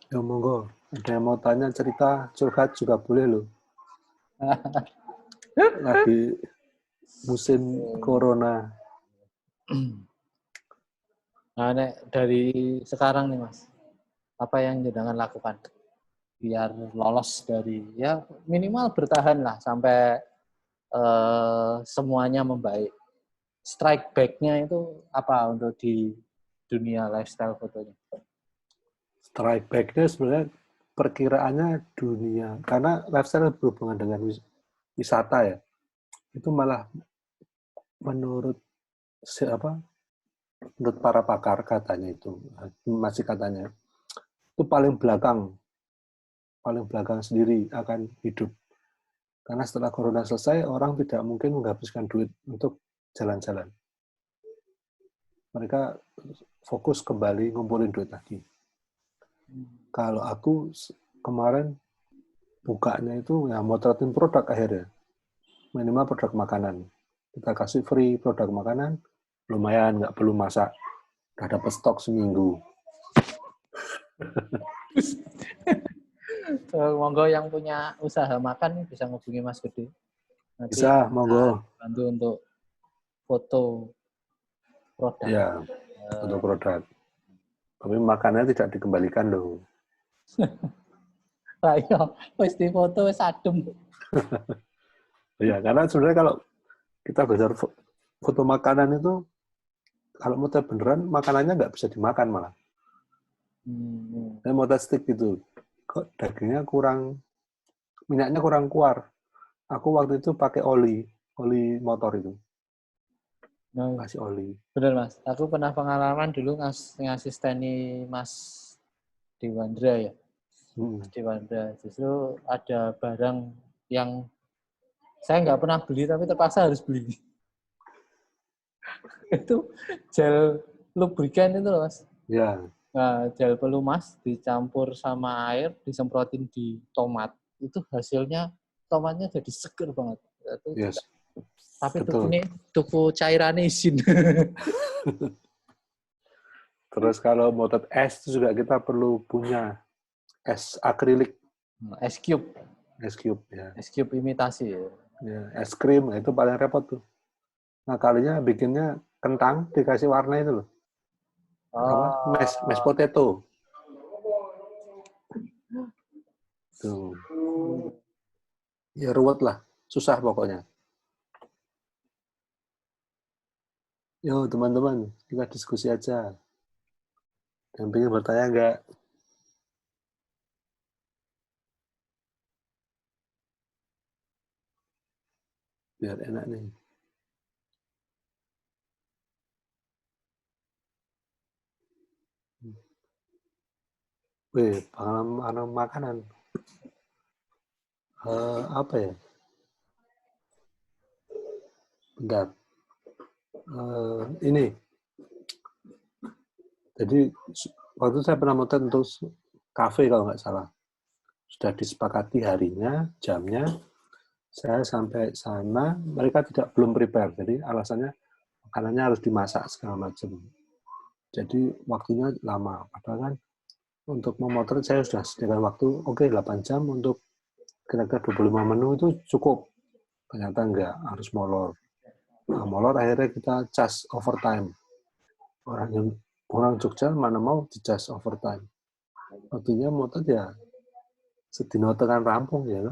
Ya, monggo. Ada yang mau tanya, cerita, curhat juga boleh loh. Lagi musim corona. Nah, dari sekarang nih Mas, apa yang jangan lakukan biar lolos dari, ya minimal bertahan lah sampai semuanya membaik. Strike back-nya itu apa untuk di dunia lifestyle fotonya? Strike back-nya sebenarnya perkiraannya dunia. Karena lifestyle berhubungan dengan wisata ya. Itu malah menurut menurut para pakar katanya itu, masih katanya, itu paling belakang sendiri akan hidup. Karena setelah corona selesai, orang tidak mungkin menghabiskan duit untuk jalan-jalan. Mereka fokus kembali ngumpulin duit lagi. Kalau aku kemarin bukanya itu ya motretin produk akhirnya. Minimal produk makanan. Kita kasih free produk makanan, lumayan, nggak perlu masak. Udah dapat stok seminggu. Monggo yang punya usaha makan bisa ngubungi Mas Gede. Nanti Bisa, monggo. bantu untuk foto produk. Ya, untuk produk. Tapi makanannya tidak dikembalikan loh. Ayo, wis di foto wis adem. Ya, karena sebenarnya kalau kita belajar foto makanan itu, kalau mau tes beneran, makanannya nggak bisa dimakan malah. Saya mau tes stick gitu. Kok dagingnya kurang, minyaknya kurang keluar. Aku waktu itu pakai oli motor itu. Kasih oli. Bener Mas, aku pernah pengalaman dulu ngasisteni Mas Dewandra ya. Mas Dewandra, justru ada barang yang saya nggak pernah beli tapi terpaksa harus beli. Itu gel lubrikan itu loh Mas. Ya. Nah, gel pelumas dicampur sama air, disemprotin di tomat. Itu hasilnya tomatnya jadi seger banget. Itu Yes. tapi Betul. tuku cairan izin. Terus kalau mau tes es itu juga kita perlu punya es akrilik. Es cube. Es cube ya. Es cube imitasi ya. Ya, es krim itu paling repot tuh. Nah, kalinya bikinnya kentang dikasih warna itu loh. Apa? Mashed potato. Tuh. Ya ruwet lah. Susah pokoknya. Yo, teman-teman, kita diskusi aja. Yang pengen bertanya enggak? Biar enak nih. Wih, pengalaman makanan. Apa ya? Bentar. Ini. Jadi, waktu saya pernah motret untuk kafe kalau nggak salah. Sudah disepakati harinya, jamnya. Saya sampai sana, mereka belum prepare. Jadi alasannya makanannya harus dimasak segala macam. Jadi waktunya lama. Padahal kan untuk memotret saya sudah sediakan waktu, oke 8 jam untuk kira-kira 25 menu itu cukup. Ternyata enggak, harus molor. Nah, molor akhirnya kita cas overtime. Orang Jogja mana mau di cas overtime. Waktunya motret ya sedino tekan rampung ya.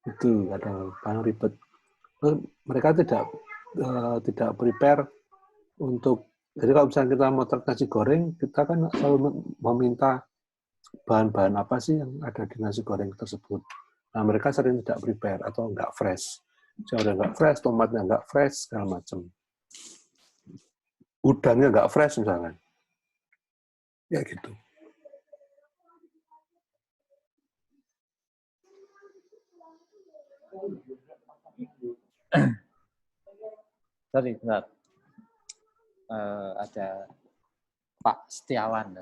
Itu kadang paling ribet. Mereka tidak prepare untuk, jadi kalau misalnya kita motret nasi goreng, kita kan selalu meminta bahan-bahan apa sih yang ada di nasi goreng tersebut. Nah, mereka sering tidak prepare atau nggak fresh. Jauh nggak fresh, tomatnya nggak fresh, segala macam. Udangnya nggak fresh misalnya. Ya gitu. Sorry, benar. Ada Pak Setiawan.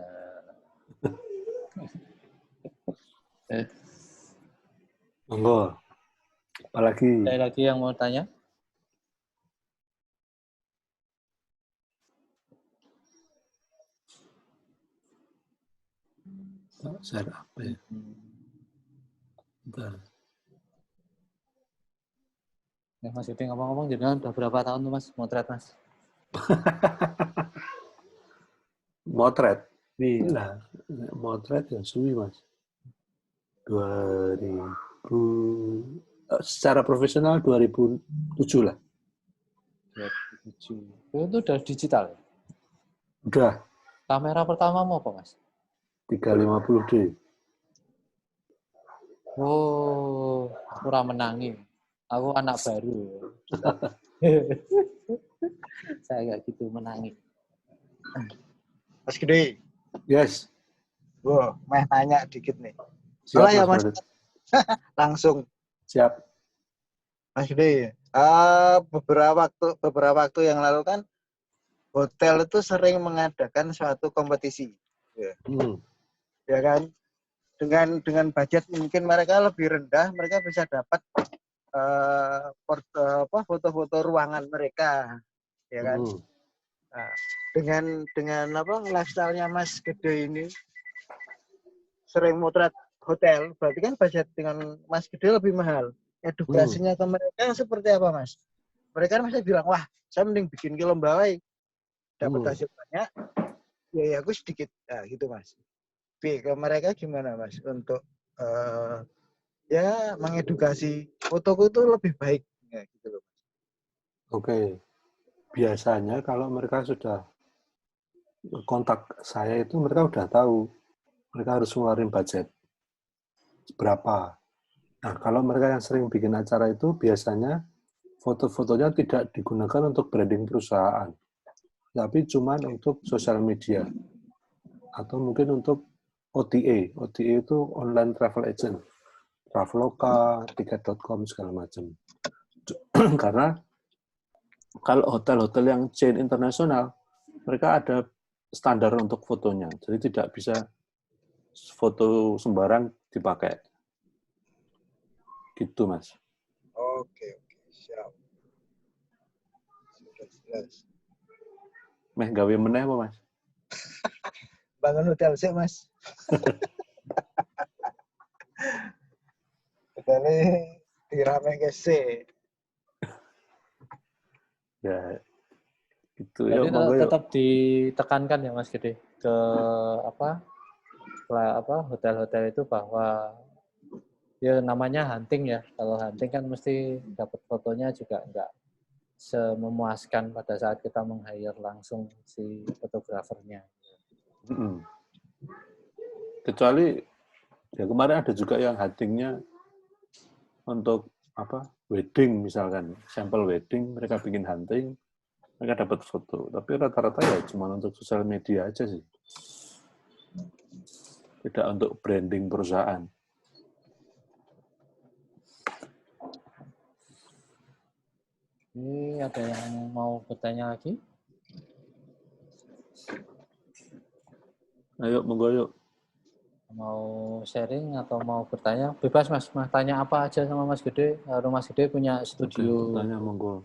Monggo. Apalagi? Ada lagi yang mau tanya? Share apa ya? Bentar. Ya, Mas Gede ngomong-ngomong, jadi udah berapa tahun tuh Mas motret Mas? Motret? Iya. Nah, motret ya suwi Mas. 2000, secara profesional 2007 lah. 2007. Itu udah digital ya? Udah. Kamera pertama mau apa Mas? 350D. Oh, aku menangi. Aku anak baru. Saya nggak gitu menangi. Mas Gede. Yes. Wah, meh tanya dikit nih. Siap, Ya Mas. Mas. Langsung. Siap. Mas Gede. Beberapa waktu yang lalu kan hotel itu sering mengadakan suatu kompetisi. Ya, ya kan? Dengan budget mungkin mereka lebih rendah, mereka bisa dapat foto-foto ruangan mereka, ya kan? Nah, dengan lifestyle-nya Mas Gede ini sering motret hotel, berarti kan budget dengan Mas Gede lebih mahal. Edukasinya ke mereka seperti apa Mas? Mereka kan masih bilang, wah saya mending bikin lomba wae, dapat hasil banyak, ya aku sedikit, nah, gitu Mas. Ke mereka gimana Mas untuk ya mengedukasi fotoku itu lebih baik, ya, gitu loh. Oke. Biasanya kalau mereka sudah kontak saya itu mereka udah tahu mereka harus ngeluarin budget berapa. Nah, kalau mereka yang sering bikin acara itu biasanya foto-fotonya tidak digunakan untuk branding perusahaan, tapi cuma untuk sosial media atau mungkin untuk OTA. OTA itu online travel agent, Traveloka, tiket.com segala macam. Karena kalau hotel-hotel yang chain internasional, mereka ada standar untuk fotonya, jadi tidak bisa foto sembarang dipakai. Gitu, Mas. Oke, siap. Sudah jelas. Meh gawe meneh apa, Mas? Bangun hotel sih, Mas. Hotelnya dirame ke sih. Ya, gitu. Jadi Yuk, monggo yuk. tetap ditekankan ya Mas Gede ke hotel-hotel itu bahwa ya namanya hunting ya. Kalau hunting kan mesti dapat fotonya juga enggak sememuaskan pada saat kita meng-hire langsung si fotografernya. Kecuali ya kemarin ada juga yang huntingnya untuk wedding misalkan, sampel wedding mereka bikin hunting, mereka dapat foto. Tapi rata-rata ya cuma untuk sosial media aja sih. Tidak untuk branding perusahaan. Ini ada yang mau bertanya lagi? Ayo, monggo yuk. Mau sharing atau mau bertanya? Bebas Mas, tanya apa aja sama Mas Gede. Mas Gede punya studio. Oke, tanya monggo.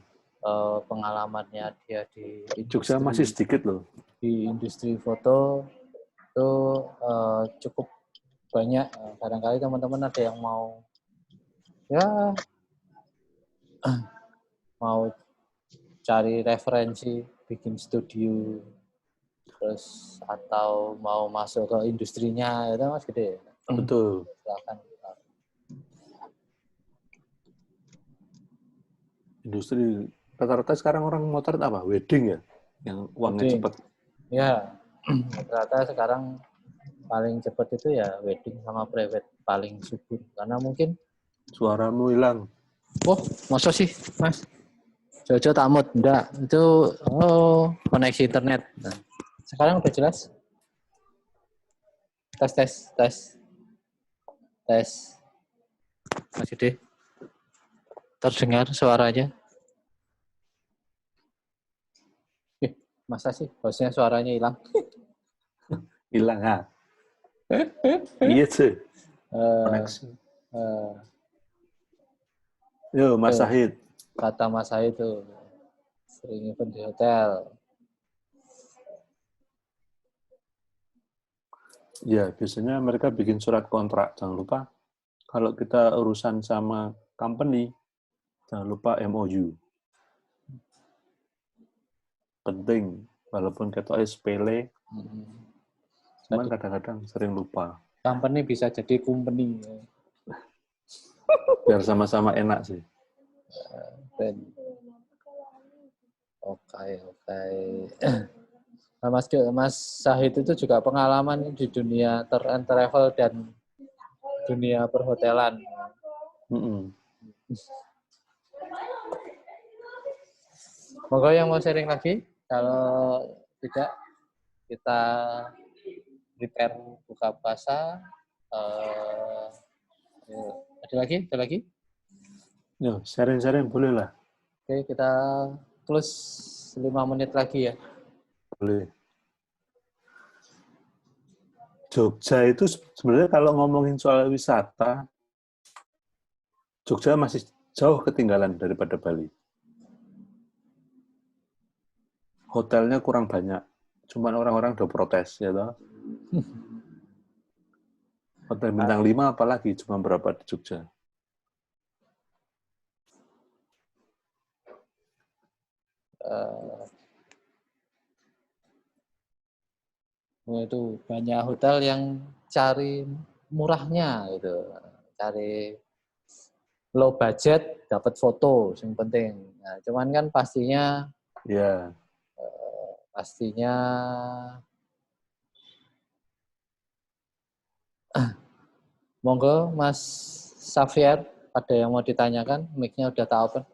pengalamannya dia di Jogja masih sedikit loh. industri foto itu cukup banyak. Barangkali teman-teman ada yang mau cari referensi bikin studio terus atau mau masuk ke industrinya itu Mas Gede. Betul. Silakan. Industri rata-rata sekarang orang motret apa? Wedding ya, yang uangnya Wedding. cepat. Ya, rata-rata sekarang paling cepat itu ya wedding sama private paling subur karena mungkin Suaramu hilang. masa sih Mas? Jojo tamut, enggak. Itu koneksi internet. Nah, sekarang udah jelas? Tes. Mas Gede. Terdengar suaranya? Masa sih hostnya suaranya hilang? Hilang ha. Iya sih. Koneksi. Yo, Mas Sahid. Kata Mas Sahid itu sering event di hotel. Ya, biasanya mereka bikin surat kontrak. Jangan lupa, kalau kita urusan sama company, jangan lupa MOU. Penting, walaupun ketoknya sepele, cuman kadang-kadang sering lupa. Company bisa jadi company. Biar sama-sama enak sih. Oke. Nah, Mas Sahid itu juga pengalaman di dunia travel dan dunia perhotelan. Moga yang mau sharing lagi, kalau tidak kita prepare buka puasa. Ada lagi? Yo, sharing-sharing boleh lah. Oke, kita close 5 menit lagi ya. Boleh. Jogja itu sebenarnya kalau ngomongin soal wisata, Jogja masih jauh ketinggalan daripada Bali. Hotelnya kurang banyak. Cuman orang-orang udah protes, ya toh. Hotel bintang 5 apalagi cuma berapa di Jogja. Itu banyak hotel yang cari murahnya gitu. Cari low budget dapat foto yang penting. Nah, cuman kan pastinya monggo Mas Xavier, ada yang mau ditanyakan? Mic-nya udah tak open.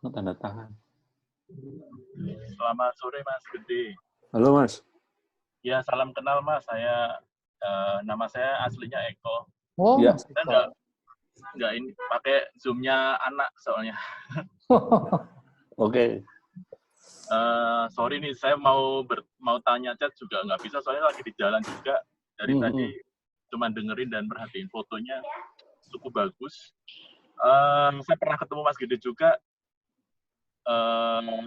Tanda tangan. Selamat sore Mas Gede. Halo Mas. Ya, salam kenal Mas. Nama saya aslinya Eko. Ya. Saya nggak ini pakai Zoom-nya anak soalnya. Oke. Sorry nih, saya mau tanya chat juga nggak bisa soalnya lagi di jalan juga. Dari tadi cuma dengerin dan perhatiin fotonya cukup bagus. Saya pernah ketemu Mas Gede juga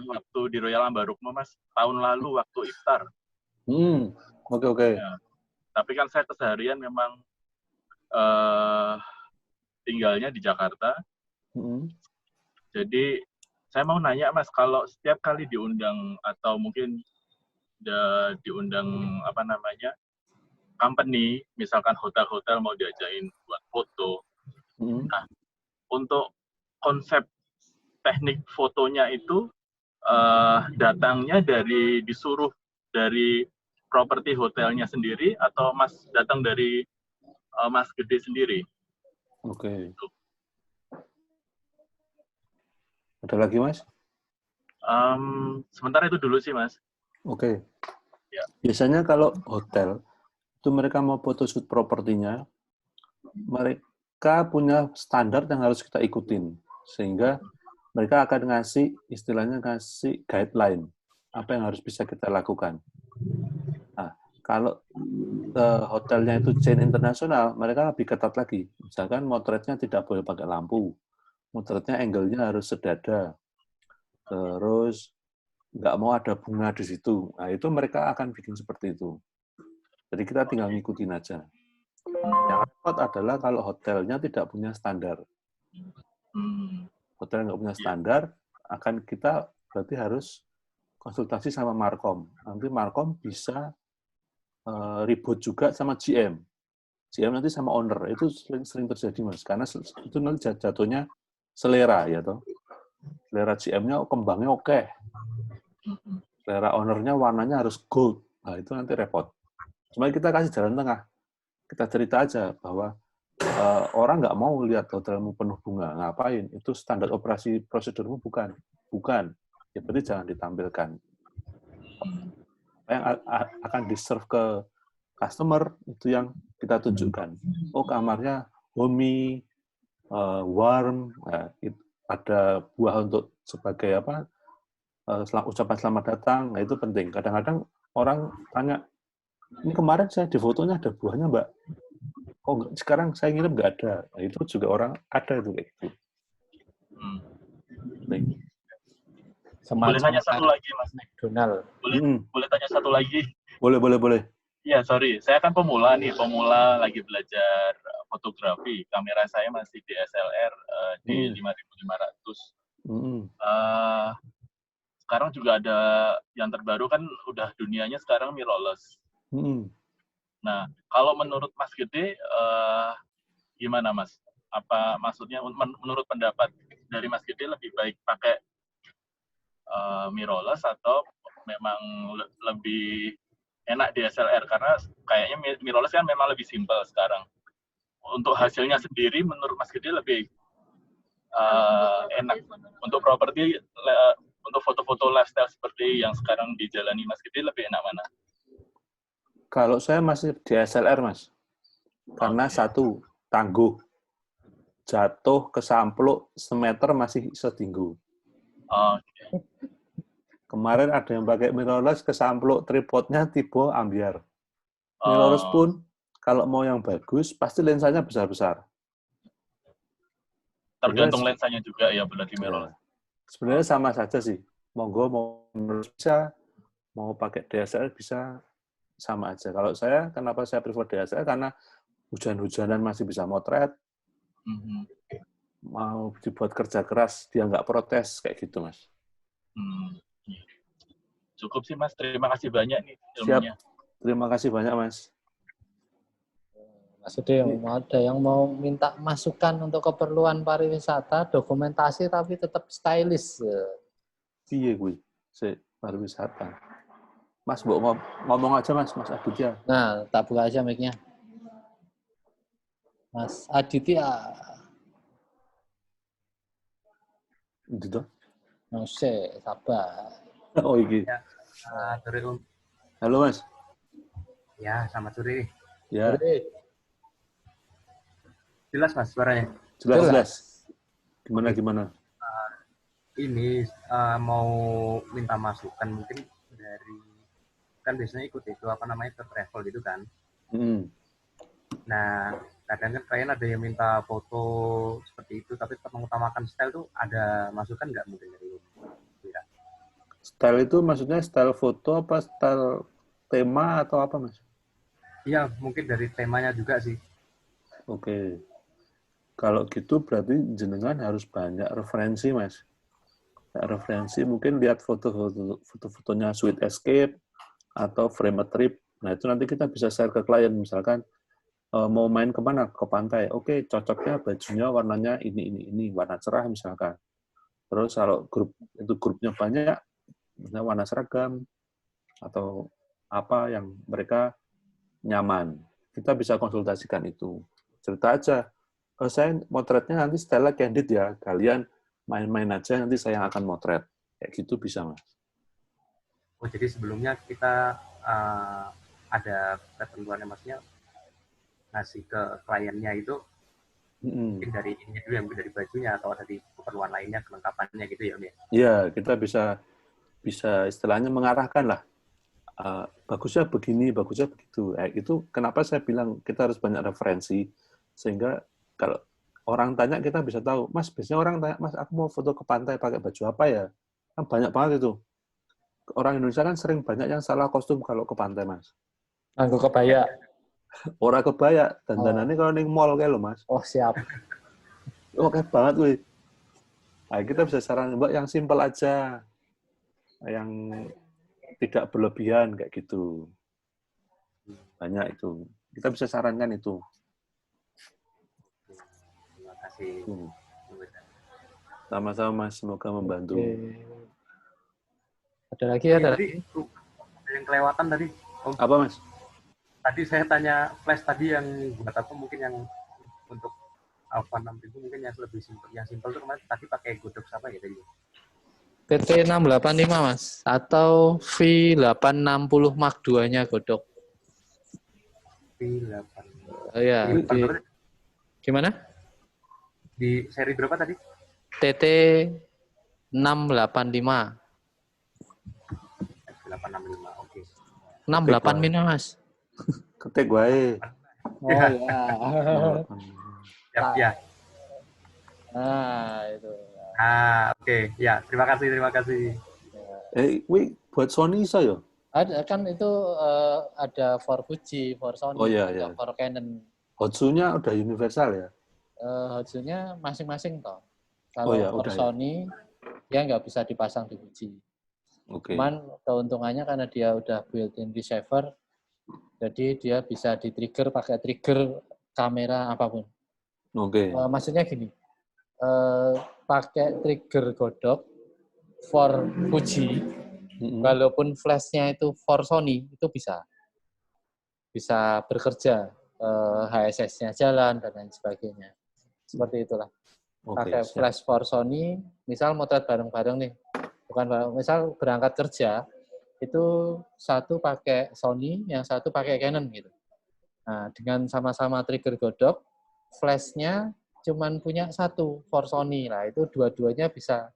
waktu di Royal Ambarukmo Mas, tahun lalu waktu iftar. Oke. Ya. Tapi kan saya keseharian memang tinggalnya di Jakarta. Jadi saya mau nanya Mas, kalau setiap kali diundang atau mungkin diundang company, misalkan hotel-hotel mau diajain buat foto. Nah, untuk konsep teknik fotonya itu datangnya disuruh dari properti hotelnya sendiri atau Mas datang dari Mas Gede sendiri? Oke. Ada lagi Mas? Sementara itu dulu sih Mas. Oke. Ya. Biasanya kalau hotel itu mereka mau photoshoot propertinya, mereka punya standar yang harus kita ikutin, sehingga mereka akan ngasih guideline apa yang harus bisa kita lakukan. Nah, kalau hotelnya itu chain internasional, mereka lebih ketat lagi. Misalkan motretnya tidak boleh pakai lampu, motretnya angle-nya harus sedada. Terus nggak mau ada bunga di situ. Nah, itu mereka akan bikin seperti itu. Jadi kita tinggal ngikutin aja. Yang repot adalah kalau hotelnya tidak punya standar. Hotel nggak punya standar, akan kita berarti harus konsultasi sama Markom. Nanti Markom bisa ribut juga sama GM. GM nanti sama owner. Itu sering terjadi, Mas. Karena itu nanti jatuhnya selera, ya toh. Selera GM-nya kembangnya oke. Selera owner-nya warnanya harus gold. Nah, itu nanti repot. Cuma kita kasih jalan tengah. Kita cerita aja bahwa orang nggak mau lihat hotelmu penuh bunga. Ngapain? Itu standar operasi prosedurmu bukan. Bukan. Ya berarti jangan ditampilkan. Apa yang akan di-serve ke customer, itu yang kita tunjukkan. Oh, kamarnya homey, warm, ada buah untuk sebagai apa? Ucapan selamat datang. Nah, itu penting. Kadang-kadang orang tanya, ini kemarin saya di fotonya ada buahnya, Mbak. Oh, sekarang saya ngirim nggak ada. Nah, itu juga orang ada itu kayak gitu. Boleh tanya satu lagi, Mas McDonald. Boleh tanya satu lagi? Boleh. Ya, sorry. Saya kan pemula lagi belajar fotografi. Kamera saya masih DSLR di 5.500. Sekarang juga ada yang terbaru kan, udah dunianya sekarang mirrorless. Nah, kalau menurut Mas Gede, gimana Mas? Apa maksudnya, menurut pendapat dari Mas Gede lebih baik pakai mirrorless atau memang lebih enak DSLR? Karena kayaknya mirrorless kan memang lebih simpel sekarang. Untuk hasilnya sendiri, menurut Mas Gede lebih enak untuk properti, untuk foto-foto lifestyle seperti yang sekarang dijalani Mas Gede, lebih enak mana? Kalau saya masih DSLR, Mas. Karena satu, tangguh. Jatuh ke sampluk semeter masih setinggu. Kemarin ada yang pakai mirrorless ke sampluk tripodnya tiba ambiar. Mirrorless pun kalau mau yang bagus pasti lensanya besar-besar. Tergantung lensanya juga ya berarti mirrorless. Sebenarnya sama saja sih. Monggo mau mirrorless bisa, mau pakai DSLR bisa, sama aja. Kalau saya, kenapa saya prefer DSLR? Karena hujan-hujanan masih bisa motret. Mau dibuat kerja keras, dia nggak protes, kayak gitu, Mas. Cukup sih, Mas. Terima kasih banyak nih ilmunya. Siap. Terima kasih banyak, Mas. Mas Gede, ada yang mau minta masukan untuk keperluan pariwisata, dokumentasi tapi tetap stylish. Iya, gue. Pariwisata. Mas, ngomong aja, Mas Aditya. Nah, tak buka aja mic-nya. Mas Aditya. Gitu. Sabar. Oh, iki. Ya, sore, Om. Halo, Mas. Ya, selamat sore. Ya. Jelas, Mas, suaranya? Jelas. Gimana? Ini mau minta masukan mungkin dari, kan biasanya ikut itu ke travel gitu kan. Nah, kadang kan kalian ada yang minta foto seperti itu, tapi tetap mengutamakan style tuh, ada masukan nggak mungkin dari Om? Style itu maksudnya style foto apa style tema atau apa, Mas? Iya, mungkin dari temanya juga sih. Oke. Kalau gitu berarti jenengan harus banyak referensi, Mas. Referensi mungkin lihat foto-fotonya Sweet Escape atau Frame a Trip. Nah, itu nanti kita bisa share ke klien. Misalkan mau main kemana? Ke pantai. Oke, cocoknya bajunya warnanya ini, warna cerah misalkan. Terus kalau grupnya banyak, misalnya warna seragam atau apa yang mereka nyaman. Kita bisa konsultasikan itu. Cerita aja. Saya motretnya nanti style candid ya. Kalian main-main aja, nanti saya yang akan motret. Kayak gitu bisa, Mas. Oh, jadi sebelumnya kita ada ketentuannya, maksudnya ngasih ke kliennya itu mungkin dari ininya dulu, yang dari bajunya atau dari keperluan lainnya, kelengkapannya gitu ya, Om ya? Iya, kita bisa istilahnya mengarahkan lah. Bagusnya begini, bagusnya begitu. Itu kenapa saya bilang kita harus banyak referensi, sehingga kalau orang tanya kita bisa tahu. Mas, biasanya orang tanya, Mas, aku mau foto ke pantai pakai baju apa ya? Kan banyak banget itu. Orang Indonesia kan sering banyak yang salah kostum kalau ke pantai, Mas. Anggo kebaya. Orang kebaya, dandanannya kalau ning mall kayak lo, Mas. Oh, siap. Oke banget, wih. Nah, kita bisa saran Mbak yang simpel aja. Yang tidak berlebihan kayak gitu. Banyak itu. Kita bisa sarankan itu. Terima kasih. Sama-sama, Mas. Semoga membantu. Oke. Ada lagi, Iya, ada tadi lagi. ada yang kelewatan tadi. Om. Apa, Mas? Tadi saya tanya flash tadi yang buat apa, mungkin yang untuk Alpha 6000 mungkin yang lebih simpel. Yang simpel itu kemarin tadi pakai Godox apa ya tadi? TT685, Mas. Atau V860 Mark II-nya Godok. V8. Oh, ya. Gimana? Di seri berapa tadi? TT685. 865, oke. 685, Mas. Ketik wae. Oh, ya. Ya. Nah, itu. Oke. Ya, terima kasih. Wih, buat Sony iso ya? Ada kan itu ada for Fuji, for Sony, Oh, iya. for Canon. Hotsu-nya udah universal ya? Hotsu-nya masing-masing toh. Oh, Kalau ya, for udah, Sony, dia nggak bisa dipasang di Fuji. Oke. Cuman keuntungannya karena dia udah built-in receiver, jadi dia bisa di-trigger pakai trigger kamera apapun. Oke. Maksudnya gini, pakai trigger Godok for Fuji, walaupun flashnya itu for Sony, itu bisa bekerja, HSS-nya jalan dan lain sebagainya. Seperti itulah. Pakai flash for Sony, misal motret bareng-bareng nih, misal berangkat kerja, itu satu pakai Sony, yang satu pakai Canon gitu. Nah, dengan sama-sama trigger Godok, flash-nya cuman punya satu for Sony lah, itu dua-duanya bisa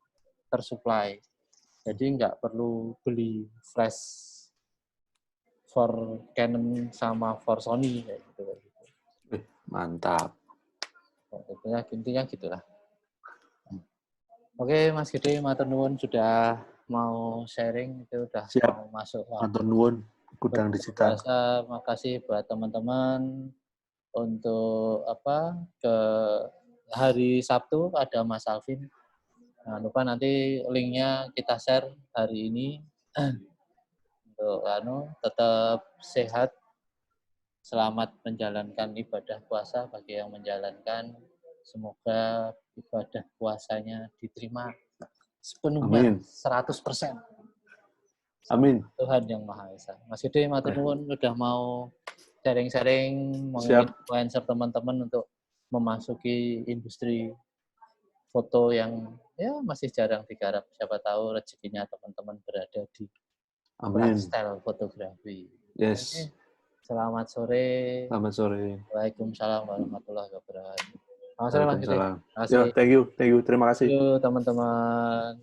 tersupply. Jadi nggak perlu beli flash for Canon sama for Sony kayak gitu. Mantap. Intinya gitulah. Oke, Mas Gede, matur nuwun sudah mau sharing, itu udah Siap. mau masuk. Matur nuwun, gudang digital. Makasih buat teman-teman untuk ke hari Sabtu ada Mas Alvin. Jangan lupa nanti linknya kita share hari ini. Untuk tetap sehat, selamat menjalankan ibadah puasa bagi yang menjalankan. Semoga ibadah puasanya diterima sepenuhnya, 100%. Amin. Tuhan yang Maha Esa. Mas Gede, matur nuwun udah mau sharing-sharing menginfluencer teman-teman untuk memasuki industri foto yang ya masih jarang digarap. Siapa tahu rezekinya teman-teman berada di lifestyle fotografi. Yes. Oke. Selamat sore. Selamat sore. Waalaikumsalam warahmatullahi wabarakatuh. Waalaikumsalam. Terima kasih. Thank you. Terima kasih. Thank you, teman-teman.